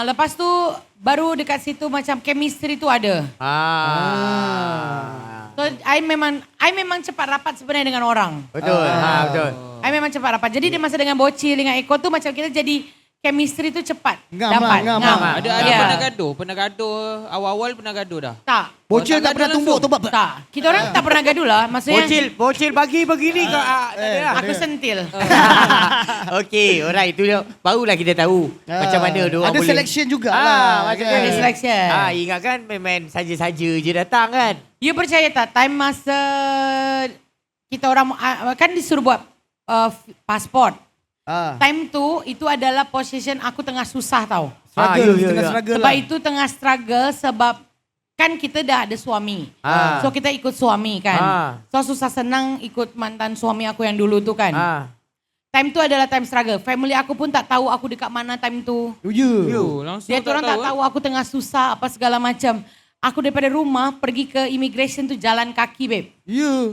lepas tu baru dekat situ macam chemistry tu ada. So I memang cepat rapat sebenarnya dengan orang. Betul. Betul. I memang cepat rapat. Jadi dia masa dengan Bocil, dengan Eko tu macam kita jadi chemistry tu cepat. Ngam dapat. lah, ngam. Ada Ya. pernah gaduh. Awal-awal pernah gaduh dah. Tak. Bocil tak pernah tumbuk tombak. Tak. Kita orang tak pernah gaduh lah. Maksudnya Bocil bagi begini kau. Tak ada lah. aku sentil. Okey, alright. Itu dia. Barulah kita tahu macam mana dia orang ada boleh. selection jugalah. macam Ada selection. Ingatkan main saja-saja je datang kan. You percaya tak time masa kita orang kan disuruh buat pasport. Time tu itu adalah position aku tengah susah tau. Struggle, ya. tengah struggle Sebab lah. itu tengah struggle sebab kan kita dah ada suami. So kita ikut suami kan. So susah senang ikut mantan suami aku yang dulu tuh kan. Time tu adalah time struggle. Family aku pun tak tahu aku dekat mana time tu. Langsung Dia orang tak tahu aku tengah susah apa segala macam. Aku daripada rumah pergi ke immigration tu jalan kaki babe.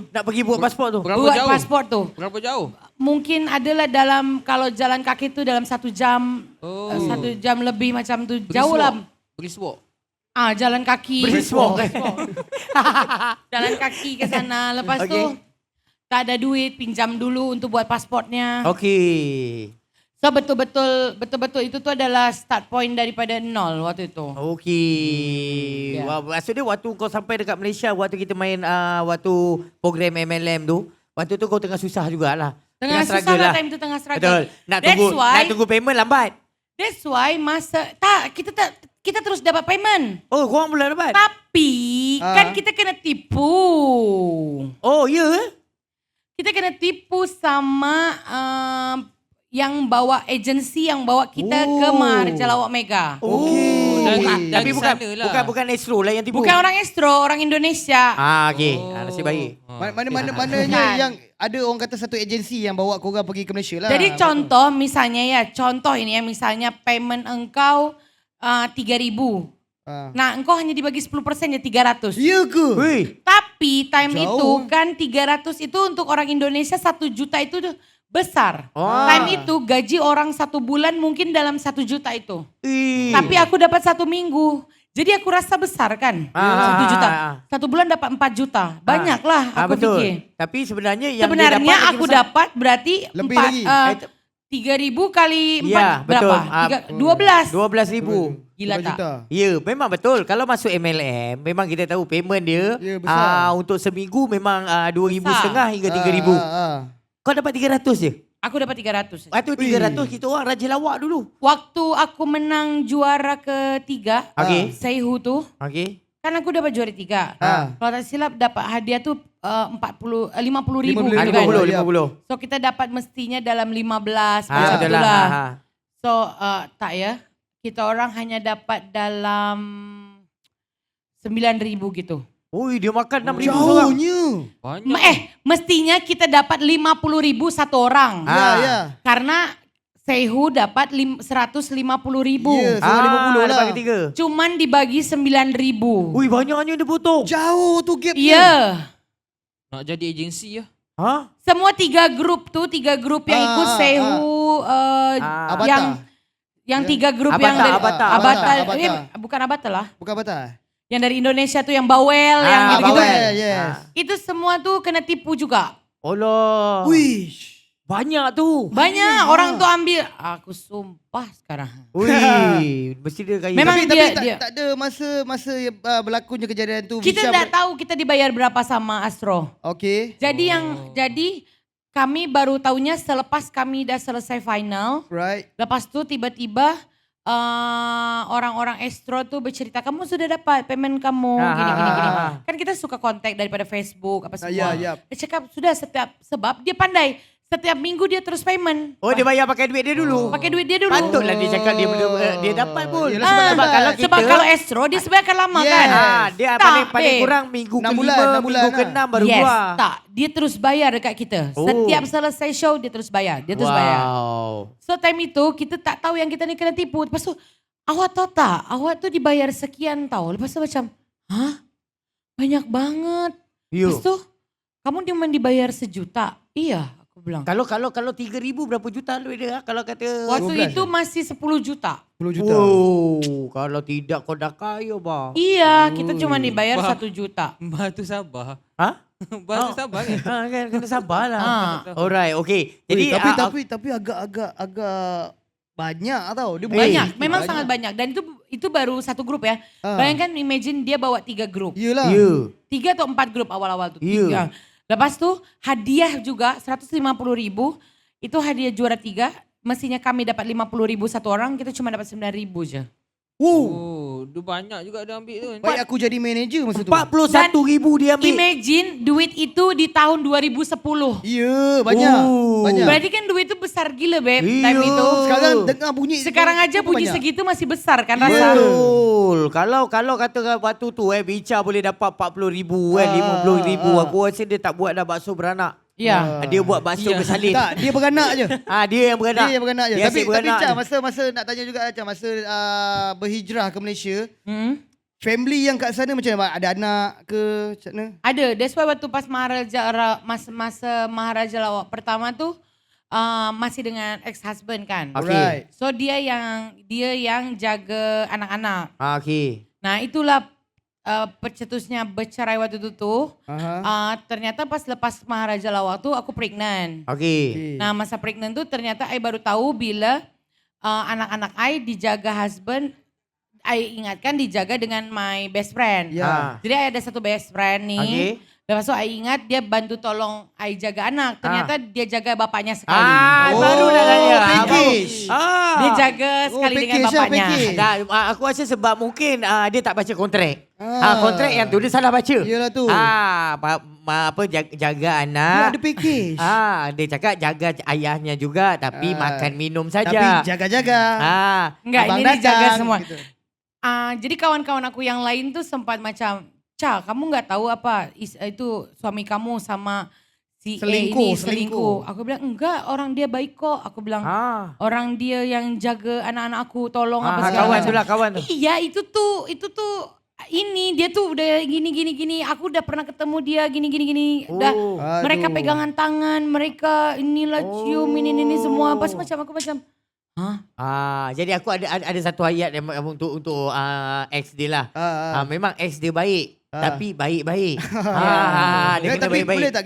Nak pergi buat pasport tu. Berapa Buat jauh? pasport tu. Berapa jauh? Mungkin adalah dalam kalau jalan kaki tu dalam 1 jam. 1 jam lebih macam tu. Jauh lah. Brisk walk. Jalan kaki. Brisk walk. Jalan kaki ke sana. Lepas tu Okay. tak ada duit, pinjam dulu untuk buat pasportnya. Okey. So betul-betul itu tu adalah start point daripada nol waktu itu. Okey. Ya. Maksud dia waktu kau sampai dekat Malaysia, waktu kita main waktu program MLM tu, waktu tu kau tengah susah jugalah. Tengah susah struggle lah time tu tengah struggle. Betul. Nak tunggu payment lambat. That's why kita terus dapat payment. Oh, korang boleh dapat? Tapi kan kita kena tipu. Oh, ya? Kita kena tipu sama yang bawa agensi yang bawa kita ke Maharaja Lawak Mega. Okey. Dari Tapi sana lah. bukan Astro lah yang tipu. Bukan orang Astro, orang Indonesia. Okey. Nasib baik. Mananya yang ada orang kata satu agensi yang bawa korang pergi ke Malaysia lah. Jadi contoh ini ya, misalnya payment engkau 3,000. Nah, engkau hanya dibagi 10% ya 300. Ya ke? Weh. Tapi time Jauh. itu kan 300 itu untuk orang Indonesia 1 juta itu besar. Time itu gaji orang 1 bulan mungkin dalam 1 juta itu. Tapi aku dapat 1 minggu. Jadi aku rasa besar kan 1 juta. 1 bulan dapat 4 juta. Banyak lah aku betul. fikir. Tapi sebenarnya yang Sebenarnya dia dapat aku dapat berarti Lebih 3,000 kali 4 Ya, berapa? betul. 12. 12,000. Gila tak? Ya, memang betul. Kalau masuk MLM, memang kita tahu payment dia besar. untuk seminggu memang 2,500 hingga 3,000. Kau dapat 300 je? Aku dapat 300. Waktu 300 kita orang raja lawak dulu. Waktu aku menang juara ketiga, Okey. Seihu tu, Okey. kan aku dapat juara 3. Kalau tak silap dapat hadiah tu 50,000 gitu kan. 50. So kita dapat mestinya dalam 15 macam Betul itulah. lah. So tak ya, kita orang hanya dapat dalam 9,000 gitu. Ui, dia makan 6,000 seorang. Jauhnya. Banyak. Mestinya kita dapat 50,000 satu orang. Ya. Karena Seihu dapat 150,000. Ya, seorang 50 lah. Bagi 3. Cuman dibagi 9,000. Ui, banyaknya dia potong. Jauh tu gap Iya. Nak jadi agensi ya. Ha? Semua 3 grup tu, 3 grup yang ikut Seihu yang 3 grup yang dari Avatar. bukan Avatar lah. Bukan Avatar. Yang dari Indonesia tu yang bawel yang gitu-gitu. bawel. Yes. Itu semua tu kena tipu juga. Allah. Wish. Banyak tu. Banyak orang tu ambil. Aku sumpah sekarang. Ui, mesti dia kaya. Memang Tapi dia- tak ada masa berlakunya kejadian tu. Kita Visha tak tahu kita dibayar berapa sama Astro. Okey. Jadi kami baru tahunya selepas kami dah selesai final. Right. Lepas tu tiba-tiba orang-orang Astro tuh bercerita, kamu sudah dapat payment kamu, gini. Kan kita suka kontak daripada Facebook apa semua. Ya. Dia cakap sudah sebab dia pandai. Setiap minggu dia terus payment. Oh, dia bayar pakai duit dia dulu. Pakai duit dia dulu. Patutlah dia cakap dia dapat pun. Yelah, sebab kalau kita Sebab kalau Astro dia sebenarnya lama Yes. kan. dia Tak, paling babe. kurang minggu 6 ke-5, bulan, 6 bulan minggu ke-6 baru Yes, keluar. tak. Dia terus bayar dekat kita. Oh. Setiap selesai show dia terus bayar. Dia terus bayar. Wow. So time itu kita tak tahu yang kita ni kena tipu. Lepas tu awak tahu tak? Awak tu dibayar sekian tau. Lepas tu macam, hah? Banyak banget. Yo. Lepas tu kamu cuma dibayar 1 juta. Iya, aku bilang. Kalau 3,000 berapa juta duit dia? Kalau kata Waktu itu masih 10 juta. 10 juta. Oh, kalau tidak kau dah kaya bang. Iya, kita cuma dibayar 1 juta. Mbak tu sabar. Ha? Mbak tu sabar kan? Kan kena sabar lah. Ah. Alright, okay. Jadi Tapi agak banyak tau. Dia Banyak, memang sangat banyak. Dan itu baru 1 grup ya. Ah. Bayangkan imagine dia bawa 3 grup. Yelah. ya. 3 atau 4 grup awal-awal tuh. Ya. 3. Lepas tu hadiah juga 150,000. Itu hadiah juara 3. Mestinya kami dapat 50,000 satu orang, kita cuma dapat 9,000 je. Oh, Dia banyak juga dia ambil tu. Baik aku jadi manager masa tu. 41,000 dia ambil. Imagine duit itu di tahun 2010. Ya, banyak. Banyak. Berarti kan duit itu besar gila, Beb, Iya. time itu. Sekarang dengar bunyi. Sekarang aja cukup bunyi banyak. segitu masih besar kan rasa. Betul. Kalau kata waktu tu Bica boleh dapat 40,000 kan, 50,000. Aku rasa dia tak buat dah bakso beranak. Ya. Dia buat bakso bersalin. Tak, dia beranak je. Dia yang beranak. Dia yang beranak je. Dia Tapi asyik beranak Cak, je. masa nak tanya juga Cak, masa berhijrah ke Malaysia, Hmm? family yang kat sana macam mana? Ada anak ke macam mana? Ada. That's why waktu pas masa Maharaja Lawak pertama tu masih dengan ex-husband kan. Okay. Alright. So dia yang jaga anak-anak. Okey. Nah itulah percetusnya bercerai waktu itu tuh. Aha. Ternyata pas lepas Maharaja Lawak tuh aku pregnant. Okey. Nah masa pregnant tuh ternyata I baru tahu bila anak-anak I dijaga husband, I ingatkan dijaga dengan my best friend. Ya. Jadi I ada satu best friend nih. Okey. Lepas tu I ingat dia bantu tolong I jaga anak. Ternyata dia jaga bapaknya sekali. Baru nak tanya. package. Dia jaga sekali dengan package lah, bapaknya. package. Dah, aku rasa sebab mungkin dia tak baca kontrak. Kontrak yang tu dia salah baca. Yelah tu. Jaga Dia anak. ada package. Dia cakap jaga ayahnya juga tapi makan minum saja. Tapi jaga-jaga. Enggak, Abang ini dijaga datang, semua. gitu. Jadi kawan-kawan aku yang lain tuh sempat macam, Ca, kamu nggak tahu apa itu suami kamu sama si Selingkuh, ini selingkuh. Aku bilang enggak, orang dia baik kok. Aku bilang orang dia yang jaga anak-anak aku, tolong apa segala kawan macam. tu lah, kawan tu. Iya itu tuh ini dia tuh udah gini. Aku udah pernah ketemu dia gini. Udah mereka Aduh. pegangan tangan, mereka inilah cium ini semua. Pas macam aku macam, hah? Jadi aku ada satu ayat yang untuk ex dia lah. Memang ex dia baik. Tapi baik-baik. Dia kena Tapi baik-baik. boleh tak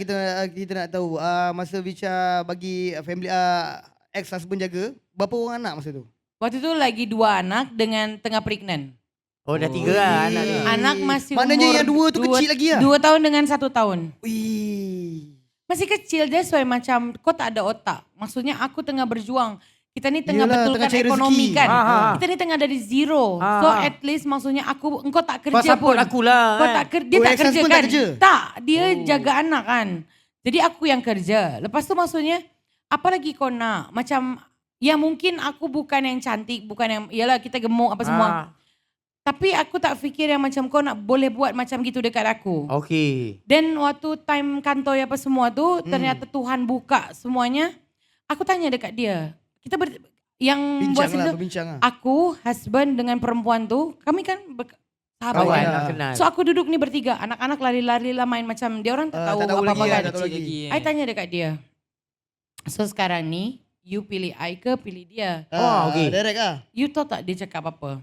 kita nak tahu masa Bicha bagi family ex-husband jaga, berapa orang anak masa tu? Waktu itu lagi 2 anak dengan tengah pregnant. Oh dah 3 lah anak dia. Anak masih Maknanya umur yang 2 tu kecil lagi lah? 2 tahun dengan 1 tahun. Wih. Masih kecil, that's why macam kau tak ada otak. Maksudnya aku tengah berjuang. Kita ni tengah Yelah, betulkan tengah cari ekonomi rezeki. kan. Kita ni tengah dari zero. So at least maksudnya engkau tak Kau kerja support pun. aku lah. Kau kan? tak dia Oh, tak ex-husband kerja tak kan? kerja? Tak, dia jaga anak kan. Jadi aku yang kerja. Lepas tu maksudnya apa lagi kau nak? Macam ya mungkin aku bukan yang cantik, bukan yang iyalah kita gemuk apa semua. Tapi aku tak fikir yang macam kau nak boleh buat macam gitu dekat aku. Okey. Dan waktu time kantor apa semua tu ternyata Tuhan buka semuanya. Aku tanya dekat dia. Kita yang buat situ, berbincang lah. aku, husband dengan perempuan tu, kami kan sahabat. Kawan kan. nak kenal. So aku duduk ni bertiga, anak-anak lari-lari lah main macam dia orang tak tahu tak tahu apa-apa lagi, kan. tak tahu lagi. I tanya dekat dia. So sekarang ni, you pilih I ke pilih dia? okey. Direct lah. You tahu tak dia cakap apa?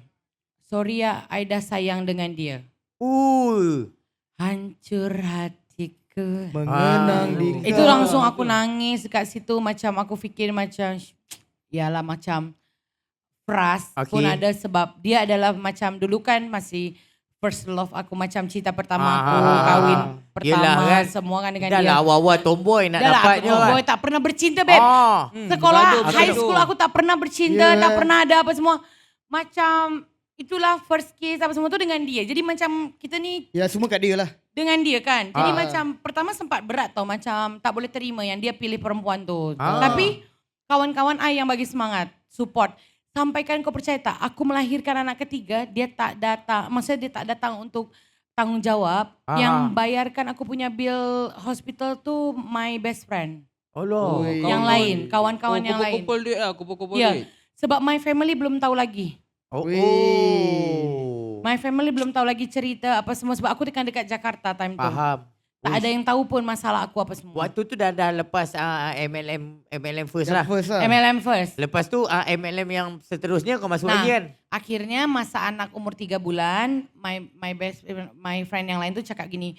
Sorry ya, I dah sayang dengan dia. Hancur hatiku. Mengenang di Itu langsung aku nangis kat situ macam aku fikir macam yalah macam Pras pun ada sebab dia adalah macam dulu kan masih first love aku macam cinta pertama aku kawin pertama Yelah kan. semua kan dengan Dah dia. lah awal-awal tomboy nak Dah lah dapat aku je kan. boy tak pernah bercinta beb. Sekolah gaduh, high gaduh. school aku tak pernah bercinta, tak pernah ada apa semua. Macam itulah first kiss apa semua tu dengan dia. Jadi macam kita ni Ya semua kat dia lah. dengan dia kan. Jadi macam pertama sempat berat tau macam tak boleh terima yang dia pilih perempuan tu. Tapi kawan-kawan I yang bagi semangat, support. Sampaikan kau percaya tak, aku melahirkan anak ketiga, dia tak datang. Maksudnya dia tak datang untuk tanggungjawab. Yang bayarkan aku punya bill hospital tu my best friend. Allah. Yang lain, kawan-kawan yang lain. Kumpul duit lah, kumpul Ya, duit. sebab my family belum tahu lagi. My family belum tahu lagi cerita apa semua sebab aku dekat Jakarta time tu. Faham. Tak ada yang tahu pun masalah aku apa semua. Waktu tu dah lepas MLM first lah. First lah. MLM first. Lepas tu MLM yang seterusnya kau masuk Nah, lagi kan? akhirnya masa anak umur 3 bulan, my friend yang lain tuh cakap gini,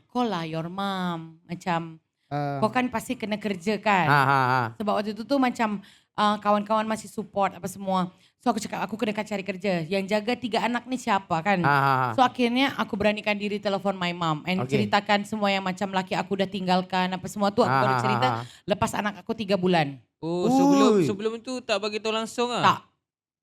call lah your mom. Macam, kau kan pasti kena kerja kan. Sebab waktu itu tuh macam kawan-kawan masih support apa semua. So aku cakap aku kena cari kerja. Yang jaga 3 anak ni siapa kan. So akhirnya aku beranikan diri telefon my mom. And ceritakan semua yang macam laki aku udah tinggalkan apa semua tu. Aku baru cerita lepas anak aku 3 bulan. Oh sebelum itu tak bagi tahu langsung ah? Tak.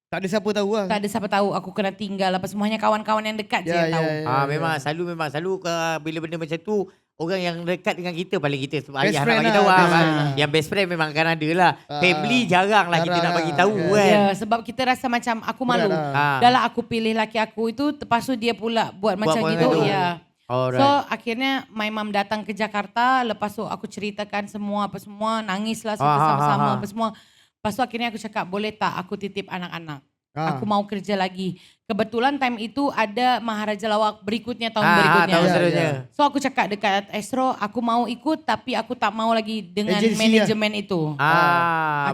Tak ada siapa tahu lah. Tak ada siapa tahu aku kena tinggal apa semuanya kawan-kawan yang dekat je yang tahu. Memang selalu bila benda macam tu orang yang dekat dengan kita paling kita sebab Best ayah nak friend bagi lah, tahu best friend lah. Yang best friend memang akan ada lah. Family jarang lah kita jarang nak lah. bagi tahu kan. Ya, sebab kita rasa macam aku malu. Dah lah aku pilih laki aku itu, lepas tu dia pula buat macam buat gitu. macam tu. Ya. Alright. So akhirnya my mom datang ke Jakarta, lepas tu aku ceritakan semua apa semua, nangis lah sama-sama apa semua. Lepas tu akhirnya aku cakap boleh tak aku titip anak-anak. Aku mau kerja lagi. Kebetulan time itu ada Maharaja Lawak berikutnya tahun berikutnya. Tahun seterusnya. So aku cakap dekat Astro, aku mau ikut tapi aku tak mau lagi dengan Agency manajemen itu. Kau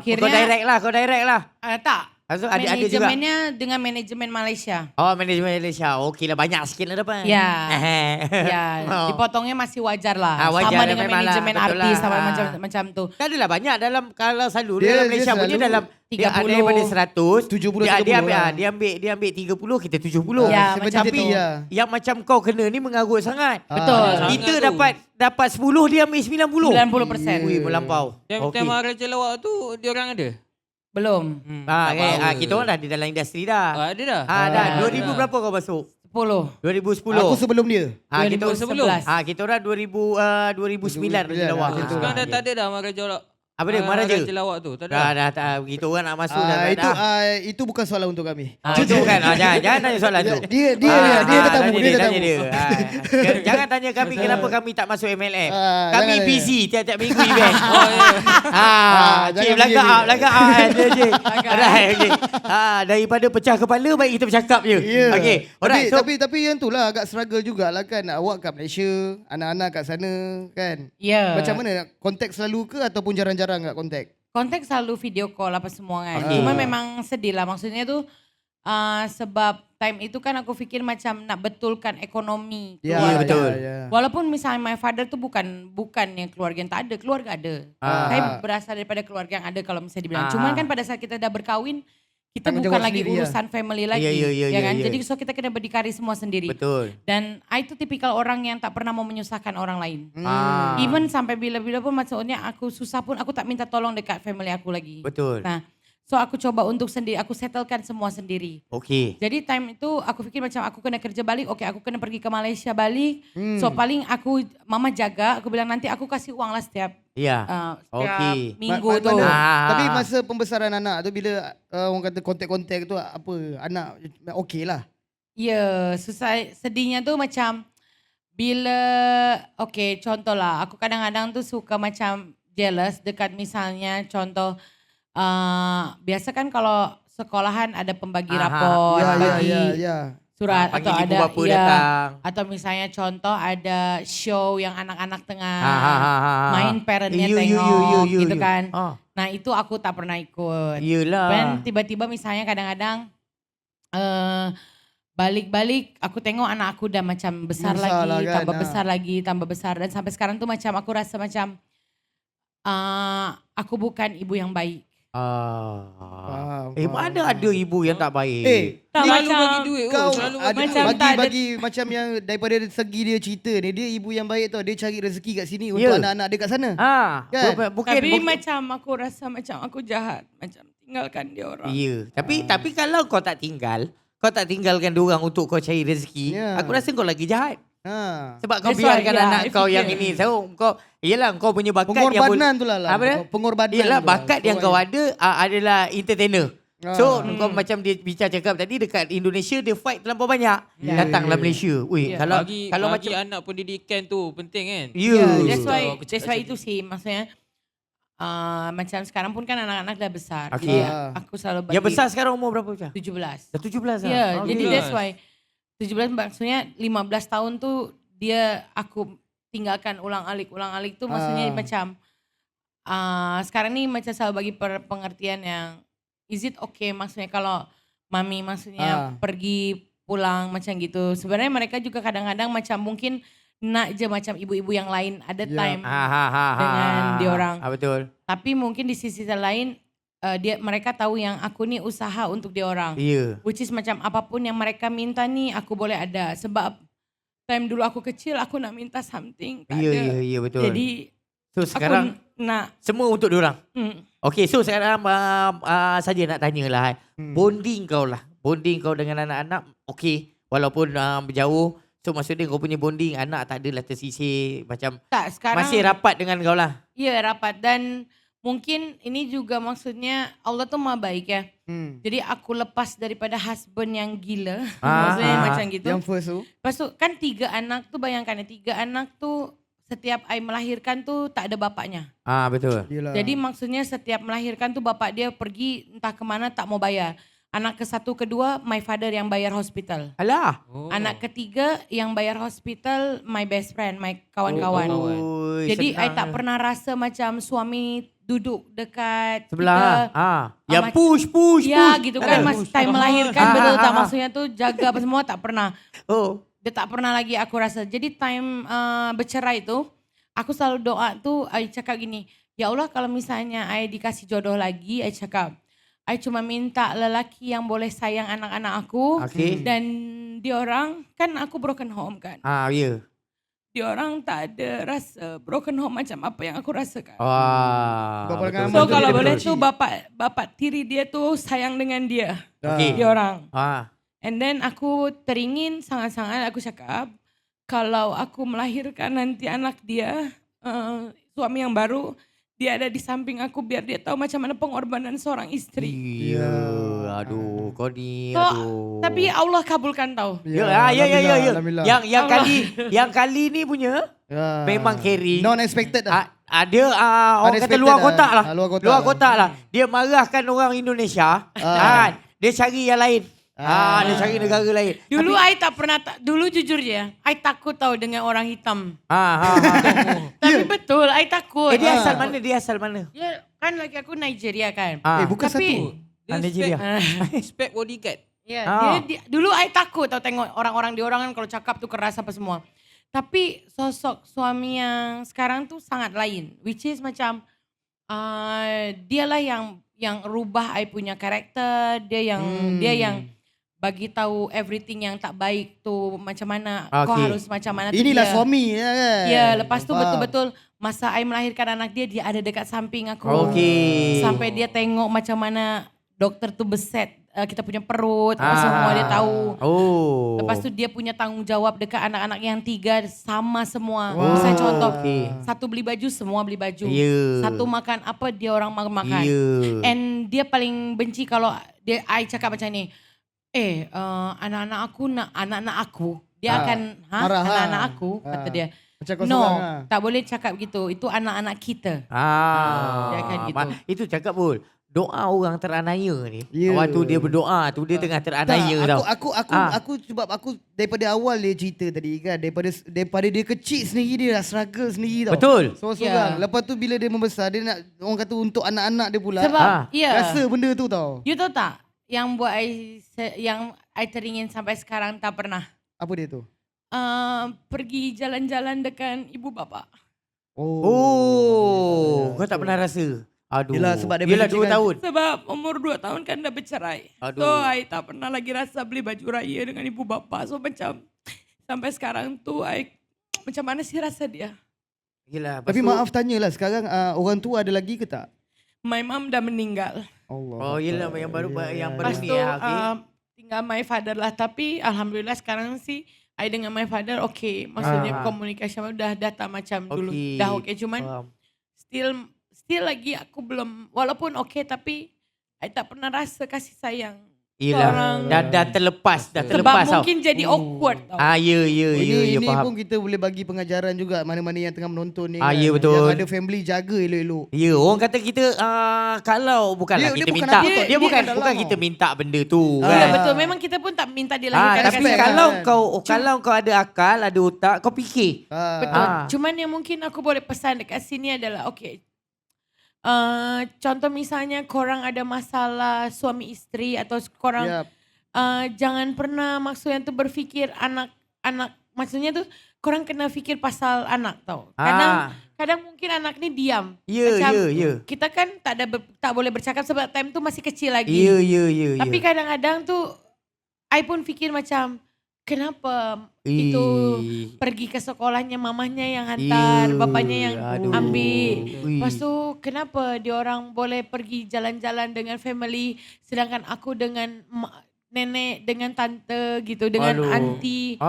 direct lah. Tak. So, ada juga. Manajemennya dengan manajemen Malaysia. Manajemen Malaysia. Okey lah, banyak sikit lah dapat. Ya. Ya, dipotongnya masih wajar lah. Wajar sama lah, dengan memang lah, manajemen betul artis lah. sama macam tu. Tak adalah banyak dalam kalau selalu Dia dalam Malaysia punya selalu dalam 30. ada daripada 100 70, dia 30 lah. dia ambil 30 kita 70. Ya, Seperti macam itu, Tapi ya. yang macam kau kena ni mengarut sangat. Betul. Kita Sangat dapat 10 dia ambil 90. 90%. Ui, melampau. Time Maharaja Lawak tu dia orang ada? Belum. Tak power. Kita orang dah di dalam industri dah. Ada dah? Dah 2000 berapa kau masuk? 10. 2010. Aku sebelum dia. Kita 2011. kita orang 2009 Raja Lawak. Sekarang dah tak ada dah Maharaja Lawak. Apa dia Maharaja? Maharaja Lawak tu. Tak ada. Dah tak begitu orang nak masuk dah tak Itu ada. itu bukan soalan untuk kami. Itu kan jangan tanya soalan tu. Dia tetamu, dia tetamu. Jangan tanya kami kenapa kami tak masuk MLM. Ah, Kami jangan busy tiap-tiap minggu event. jangan Cik busy. belagak Cik. Alright, okey. Daripada pecah kepala baik kita bercakap je. Ya. Okey. Alright. So Tapi yang tu lah agak struggle jugalah kan. Awak kat Malaysia, anak-anak kat sana kan. Ya. Macam mana? Kontak selalu ke ataupun jarang-jarang tak kontak? Kontak selalu video call apa semua kan. Okay. Cuma memang sedih lah. Maksudnya tu sebab time itu kan aku fikir macam nak betulkan ekonomi keluarga. betul. Walaupun misalnya my father tu bukan yang keluarga yang tak ada. Keluarga ada. Saya berasal daripada keluarga yang ada kalau misalnya dibilang. Cuman kan pada saat kita dah berkahwin, kita Tanggung bukan jawab lagi sendiri, urusan family lagi. Ya, kan? ya. Jadi so kita kena berdikari semua sendiri. betul. Dan I itu tipikal orang yang tak pernah mau menyusahkan orang lain. Ah. Even sampai bila-bila pun maksudnya aku susah pun aku tak minta tolong dekat family aku lagi. Betul. Nah, so aku coba untuk sendiri, aku settlekan semua sendiri. Okey. Jadi time itu aku fikir macam aku kena kerja balik, okey aku kena pergi ke Malaysia balik. So paling mama jaga, aku bilang nanti aku kasih uang lah setiap Ya. setiap minggu tu. Tapi masa pembesaran anak tu bila orang kata kontak-kontak tu apa anak okey lah. Ya, susah sedihnya tu macam bila okey contohlah aku kadang-kadang tu suka macam jealous dekat misalnya contoh biasa kan kalau sekolahan ada pembagi rapor, bagi surat panggil atau ibu ada bapa datang. atau misalnya contoh ada show yang anak-anak tengah main parentnya You, tengok you. gitu kan. Nah itu aku tak pernah ikut. Yelah. Dan tiba-tiba misalnya kadang-kadang balik-balik aku tengok anak aku udah macam besar lagi, lah kan, tambah besar lagi, tambah besar. Dan sampai sekarang tuh macam aku rasa macam aku bukan ibu yang baik. Mana ada ibu yang tak baik? Tak Selalu macam bagi duit. Kau Selalu ada macam tak ada- bagi macam yang daripada segi dia cerita ni, dia ibu yang baik tau, dia cari rezeki kat sini Ya. untuk anak-anak dia kat sana. Kan? Bukan. Tapi macam aku rasa macam aku jahat. Macam tinggalkan dia orang. Ya. Tapi kalau kau tak tinggalkan dia orang untuk kau cari rezeki, Ya. aku rasa kau lagi jahat. Sebab kau That's why, biarkan yeah, anak I kau fikir. yang ini. So, kau punya bakat Pengorbanan tu lah. Apa dia? Pengorbanan. Yelah, tu lah. bakat yang kau ada adalah entertainer. So kau Hmm. macam dia bicara cakap tadi dekat Indonesia dia fight terlampau banyak. Datanglah Malaysia. Ui, kalau bagi macam anak pendidikan tu penting kan. That's why, Aku that's why itu sih maksudnya macam sekarang pun kan anak-anak dah besar. Okay. Jadi aku selalu bagi yang besar sekarang umur berapa macam? 17. Dah 17 Ya, lah. jadi 17. that's why 17 maksudnya 15 tahun tu dia aku tinggalkan ulang-alik tu maksudnya macam sekarang ni macam selalu bagi pengertian yang is it okay maksudnya kalau mami maksudnya pergi pulang macam gitu. Sebenarnya mereka juga kadang-kadang macam mungkin nak je macam ibu-ibu yang lain ada time dengan diorang. Betul. Tapi mungkin di sisi lain mereka tahu yang aku ni usaha untuk diorang. Ya. Which is macam apapun yang mereka minta ni aku boleh ada. Sebab time dulu aku kecil aku nak minta something tak ada. Ya betul. Jadi so sekarang aku nak semua untuk diorang. Okay, so sekarang saja nak tanyalah. Bonding kau lah. Bonding kau dengan anak-anak, okay. Walaupun berjauh. So maksudnya kau punya bonding, anak tak adalah tersisih. Macam Tak, sekarang masih rapat dengan kau lah. ya rapat. Dan mungkin ini juga maksudnya Allah tuh maha baik ya. Jadi aku lepas daripada husband yang gila. Maksudnya macam gitu. Yang first tu. Lepas tu kan 3 anak tuh bayangkan ya. 3 anak tuh setiap I melahirkan tuh tak ada bapaknya. Betul. Yelah. Jadi maksudnya setiap melahirkan tuh bapak dia pergi entah kemana tak mau bayar. Anak ke-1, ke-2 my father yang bayar hospital. Alah. Anak ke-3 yang bayar hospital my best friend, my kawan-kawan. Oi, Jadi I senang. tak pernah rasa macam suami duduk dekat Sebelah. kita. Yang push. Ya gitu kan Alah. mas time melahirkan betul tak maksudnya tuh jaga apa semua tak pernah. Oh. Dia tak pernah lagi aku rasa. Jadi time bercerai tu aku selalu doa tuh I cakap gini, ya Allah kalau misalnya I dikasih jodoh lagi, I cakap I cuma minta lelaki yang boleh sayang anak-anak aku. Okay. Dan diorang kan aku broken home kan. Ya. Diorang tak ada rasa broken home macam apa yang aku rasakan. Wah. Bapak dengan So Betul, kalau betul, boleh betul. tuh bapak tiri dia tuh sayang dengan dia. Okay. Diorang. Ah. And then aku teringin sangat-sangat aku cakap kalau aku melahirkan nanti anak dia, suami yang baru, dia ada di samping aku biar dia tahu macam mana pengorbanan seorang istri. Iya. Aduh, kau ni So, aduh. tapi Allah kabulkan tau. Ya. Alhamdulillah. Yang kali ni punya Ya. memang caring. Non-expected lah. Ada orang kata Unexpected luar lah. kotak lah. Luar kotak Luar lah. kotak lah. Dia marahkan orang Indonesia. Dia cari yang lain. Dia cari negara lain. Dulu I tak pernah, dulu jujur je, I takut tau dengan orang hitam. Tapi betul, I takut. Dia asal mana? Dia asal mana? Ya, kan lagi aku Nigeria kan. Bukan Tapi, satu. Dia Nigeria. spek bodyguard. Ya, Ah. dulu I takut tau tengok orang-orang kan kalau cakap tuh keras apa semua. Tapi sosok suami yang sekarang tuh sangat lain. Which is macam dialah yang rubah I punya karakter. Dia yang bagi tahu everything yang tak baik tuh macam mana. Kau Okay. harus macam mana tuh Inilah dia. suami ya kan. Ya, lepas tu Faham. betul-betul masa I melahirkan anak dia ada dekat samping aku. Okey. Sampai dia tengok macam mana dokter tu beset kita punya perut, apa semua dia tahu. Oh. Lepas tu dia punya tanggung jawab dekat anak-anak yang 3 sama semua. Wow. Misalnya contoh, Okey. satu beli baju semua beli baju. Ya. Satu makan apa dia orang makan. Ya. And dia paling benci kalau I cakap macam ni. Anak-anak aku. Dia akan, marah, anak-anak aku, kata dia. Macam kau No, seorang lah. tak boleh cakap gitu. Itu anak-anak kita. Dia akan gitu. Itu cakap pun. Doa orang teranaya ni. Ya. Waktu dia berdoa tu dia tengah teranaya tau. Aku sebab aku daripada awal dia cerita tadi kan, daripada dia kecil sendiri dia dah struggle sendiri tau. Betul. Seorang-seorang. Ya. Lepas tu bila dia membesar dia nak orang kata untuk anak-anak dia pula. Sebab, Rasa benda tu tau. You tahu tak? Yang buat yang I teringin sampai sekarang tak pernah. Apa dia tu? Pergi jalan-jalan dengan ibu bapa. Kau tak pernah rasa? Aduh. Yelah, sebab dia Yelah 2 berhenti kan. tahun. Sebab umur 2 tahun kan dah bercerai. Aduh. So I tak pernah lagi rasa beli baju raya dengan ibu bapa. So macam sampai sekarang tu I macam mana sih rasa dia? Yelah, Tapi maaf tanyalah sekarang orang tua ada lagi ke tak? My mom dah meninggal. Allah. Oh yelah yang baru yang baru Lepas ni tu okay. tinggal my father lah. Tapi alhamdulillah sekarang sih I dengan my father okay. Maksudnya komunikasi dah datang macam dulu. Okay. Dah okay cuman Faham. still lagi aku belum, walaupun okay tapi I tak pernah rasa kasih sayang. Yelah, dah terlepas, dah Sebab terlepas tau. mungkin jadi awkward tau. Ya, Ini faham. pun kita boleh bagi pengajaran juga mana-mana yang tengah menonton ni. Ya, betul. Yang ada family jaga elok-elok. Ya, orang kata kita kalau bukanlah Dia kita bukan minta. apa tau, Dia bukan dia bukan dalam kita minta benda tu Ya kan. betul, memang kita pun tak minta dilahirkan Tapi respect kalau kan. kau ada akal, ada otak, kau fikir. Betul. Cuman yang mungkin aku boleh pesan dekat sini adalah okay. Contoh misalnya korang ada masalah suami isteri atau korang Yap. jangan pernah maksudnya tu berfikir anak maksudnya tu korang kena fikir pasal anak tau. Kadang mungkin anak ni diam. Ya. Kita kan tak boleh bercakap sebab time tu masih kecil lagi. Ya. Tapi kadang-kadang tu I pun fikir macam kenapa Ih. itu pergi ke sekolahnya mamahnya yang hantar, Iya, bapaknya yang aduh. ambil. Ui. Lepas tu kenapa diorang boleh pergi jalan-jalan dengan family sedangkan aku dengan nenek, dengan tante gitu, dengan Aduh. aunty.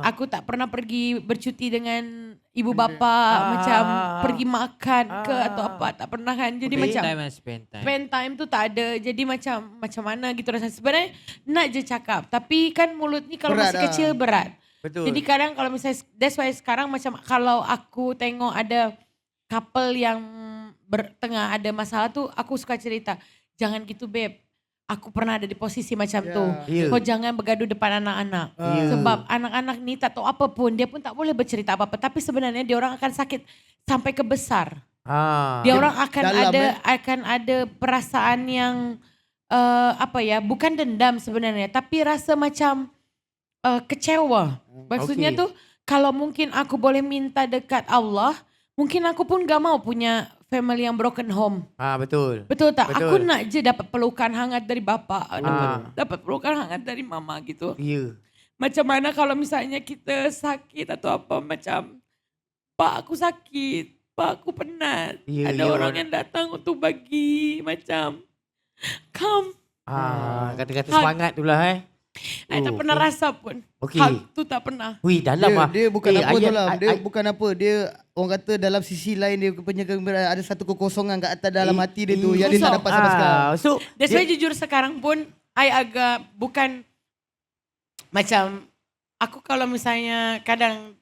Aku tak pernah pergi bercuti dengan ibu bapa, macam pergi makan ke atau apa, tak pernah kan. Jadi macam Spend time. spend time tu tak ada. Jadi macam mana gitu rasa. Sebenarnya nak je cakap. Tapi kan mulut ni kalau Berat masih lah. kecil berat. Betul. Jadi kadang kalau misalnya, that's why sekarang macam kalau aku tengok ada couple yang tengah ada masalah tu, aku suka cerita. Jangan gitu babe. Aku pernah ada di posisi macam tu. Ya. Kau jangan bergaduh depan anak-anak. Ya. Sebab anak-anak ni tak tahu apa pun. Dia pun tak boleh bercerita apa-apa. Tapi sebenarnya dia orang akan sakit sampai ke besar. Dia orang akan Dalam, akan ada perasaan yang bukan dendam sebenarnya, tapi rasa macam kecewa. Maksudnya Okey. tuh kalau mungkin aku boleh minta dekat Allah, mungkin aku pun gak mau punya family yang broken home. Betul. Betul tak? Betul. Aku nak je dapat pelukan hangat dari bapa, dapat pelukan hangat dari mama gitu. Ya. Macam mana kalau misalnya kita sakit atau apa macam, Pak aku sakit, Pak aku penat. Ya, Ada ya, orang orang- yang datang untuk bagi macam, come. Kata-kata Hug. semangat tu lah I tak pernah rasa pun. Okey. Hug tu tak pernah. Wih, dalam Dia bukan apa tu lah. Dia ayat- bukan apa. Dia orang kata dalam sisi lain dia punya kegembiraan. Ada satu kekosongan kat atas dalam hati dia tu. Yang dia tak Kosong. dapat sampai sekarang. So, That's why jujur sekarang pun I agak bukan macam aku kalau misalnya kadang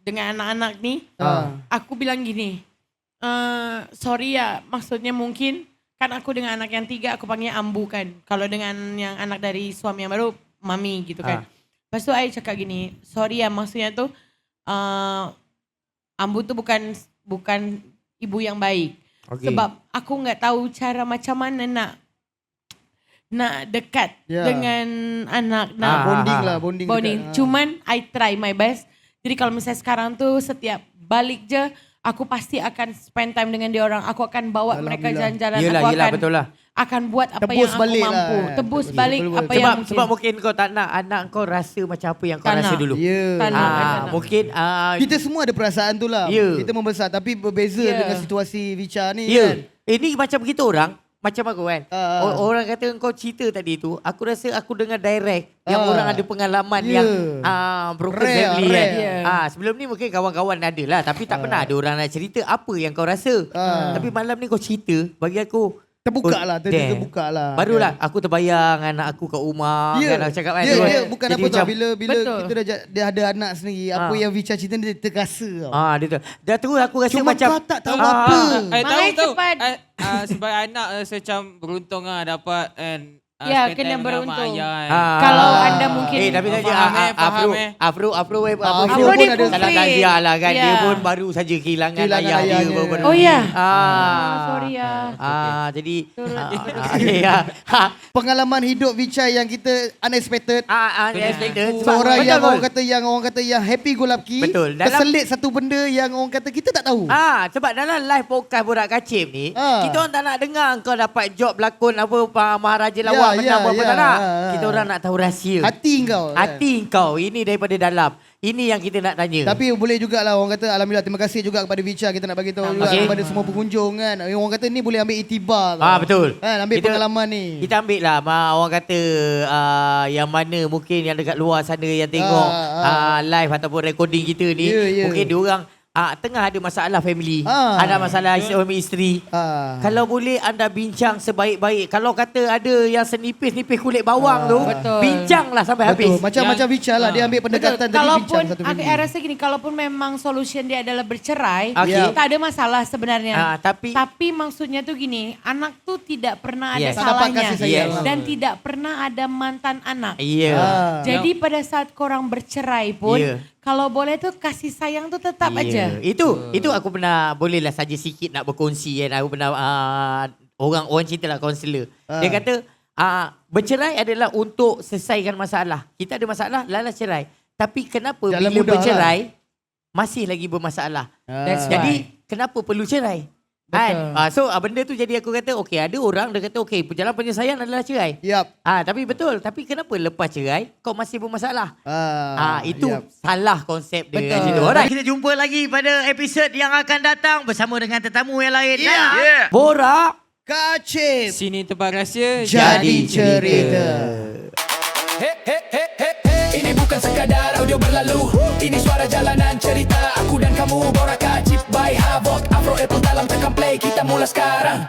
dengan anak-anak ni aku bilang gini, sorry ya maksudnya mungkin kan aku dengan anak yang 3 aku panggil ambu kan. Kalau dengan yang anak dari suami yang baru mami gitu kan. Lepas tu I cakap gini, sorry ya maksudnya tuh ambu tuh bukan ibu yang baik. Okey. Sebab aku nggak tahu cara macam mana nak dekat dengan anak, nak Bonding lah. Bonding. bonding. dekat. Cuman I try my best. Jadi kalau misalnya sekarang tuh setiap balik je, aku pasti akan spend time dengan dia orang. Aku akan bawa mereka Alhamdulillah. jalan-jalan. Yelah, Aku yelah, akan betul lah. akan buat apa Tebus yang aku balik lah. mampu. Tebus balik apa yang mungkin. Sebab mungkin kau tak nak anak kau rasa macam apa yang kau Tak rasa nak. dulu. Ya. Tak nak, I tak nak. Mungkin Kita semua ada perasaan tu lah. Ya. Kita membesar. Tapi berbeza Ya. dengan situasi Vicha ni ya. kan. Ini macam kita orang, macam aku kan. Ah. Orang kata kau cerita tadi tu, aku rasa aku dengar direct yang orang ada pengalaman Ya. yang broken Rare, family rare. kan. Ya. Sebelum ni mungkin kawan-kawan ada lah, tapi tak pernah ada orang nak cerita apa yang kau rasa. Tapi malam ni kau cerita, bagi aku Terbuka lah. damn. Terbuka lah. Barulah aku terbayang anak aku kat rumah kan aku cakap kan. Dia bukan Jadi apa tau. macam, Bila Betul. kita dia ada anak sendiri. Apa yang Vicha cerita dia terasa tau. dia tu. Dah terus aku rasa Cuma macam kau tak tahu apa. Makanya Tahu cepat. sebagai anak rasa macam beruntung lah dapat kan. Ya, spend kena time dengan mak beruntung. ayah kan. Kalau anda mungkin tapi tadi faham Afro Afro Afro Afro pun dia ada salah Kufri. Nazia lah kan. Ya. Dia pun baru saja kehilangan Kehilangan ayah dia. ayahnya. baru-baru Oh ni. ya. Ah. Sorry ya. Jadi ya. Pengalaman hidup Vicha yang kita unexpected. Unexpected. Seorang yang betul. orang kata yang happy go lucky. Betul. Dalam- Terselit satu benda yang orang kata kita tak tahu. Sebab dalam live podcast Borak Kacip ni, kita orang tak nak dengar kau dapat job berlakon apa Maharaja Lawak menang apa tak nak. Kita orang nak tahu rahsia. Hati kau. kan? Hati kau ini daripada dalam. Ini yang kita nak tanya. Tapi boleh jugalah orang kata alhamdulillah terima kasih juga kepada Vicha kita nak bagi tahu juga Okey. kepada semua pengunjung kan. Orang kata ni boleh ambil itibar tau. Betul. Kan ambil pengalaman ni. Kita ambil lah orang kata yang mana mungkin yang dekat luar sana yang tengok live ataupun recording kita ni, Ya. mungkin diorang tengah ada masalah family, ada masalah suami isteri. Kalau boleh anda bincang sebaik-baik. Kalau kata ada yang senipis-nipis kulit bawang tu, Betul. bincanglah sampai habis. Betul. Macam Vicha lah dia ambil pendekatan tadi Kalaupun bincang satu aku family. rasa gini, kalaupun memang solution dia adalah bercerai, Okey. tak ada masalah sebenarnya. Tapi maksudnya tuh gini, anak tuh tidak pernah ada Yes. Tak dapat salahnya kasih sayang. Yes. dan tidak pernah ada mantan anak. iya. Jadi pada saat korang bercerai pun, Ya. kalau boleh tuh kasih sayang tuh tetap Ya. aja. Itu aku pernah bolehlah saja sikit nak berkongsi kan. Aku pernah orang cerita lah kaunselor. Dia kata bercerai adalah untuk selesaikan masalah. Kita ada masalah, lalas cerai. Tapi kenapa Jalan bila mudah bercerai masih lagi bermasalah? That's Jadi kenapa perlu cerai? Kan? So benda tu jadi aku kata okey, ada orang dia kata okey, jalan penyelesaian adalah cerai. Yap. Tapi betul, tapi kenapa lepas cerai kau masih bermasalah? Itu yap. salah konsep dia. Betul. Gitu. Alright, kita jumpa lagi pada episod yang akan datang bersama dengan tetamu yang lain. Borak Kacip. Sini tempat rahsia Jadi cerita. Ini bukan sekadar audio berlalu. Ini suara jalanan cerita. Aku dan kamu borak kacip by Havoc. Afro Apple dalam tekan play. Kita mulai sekarang.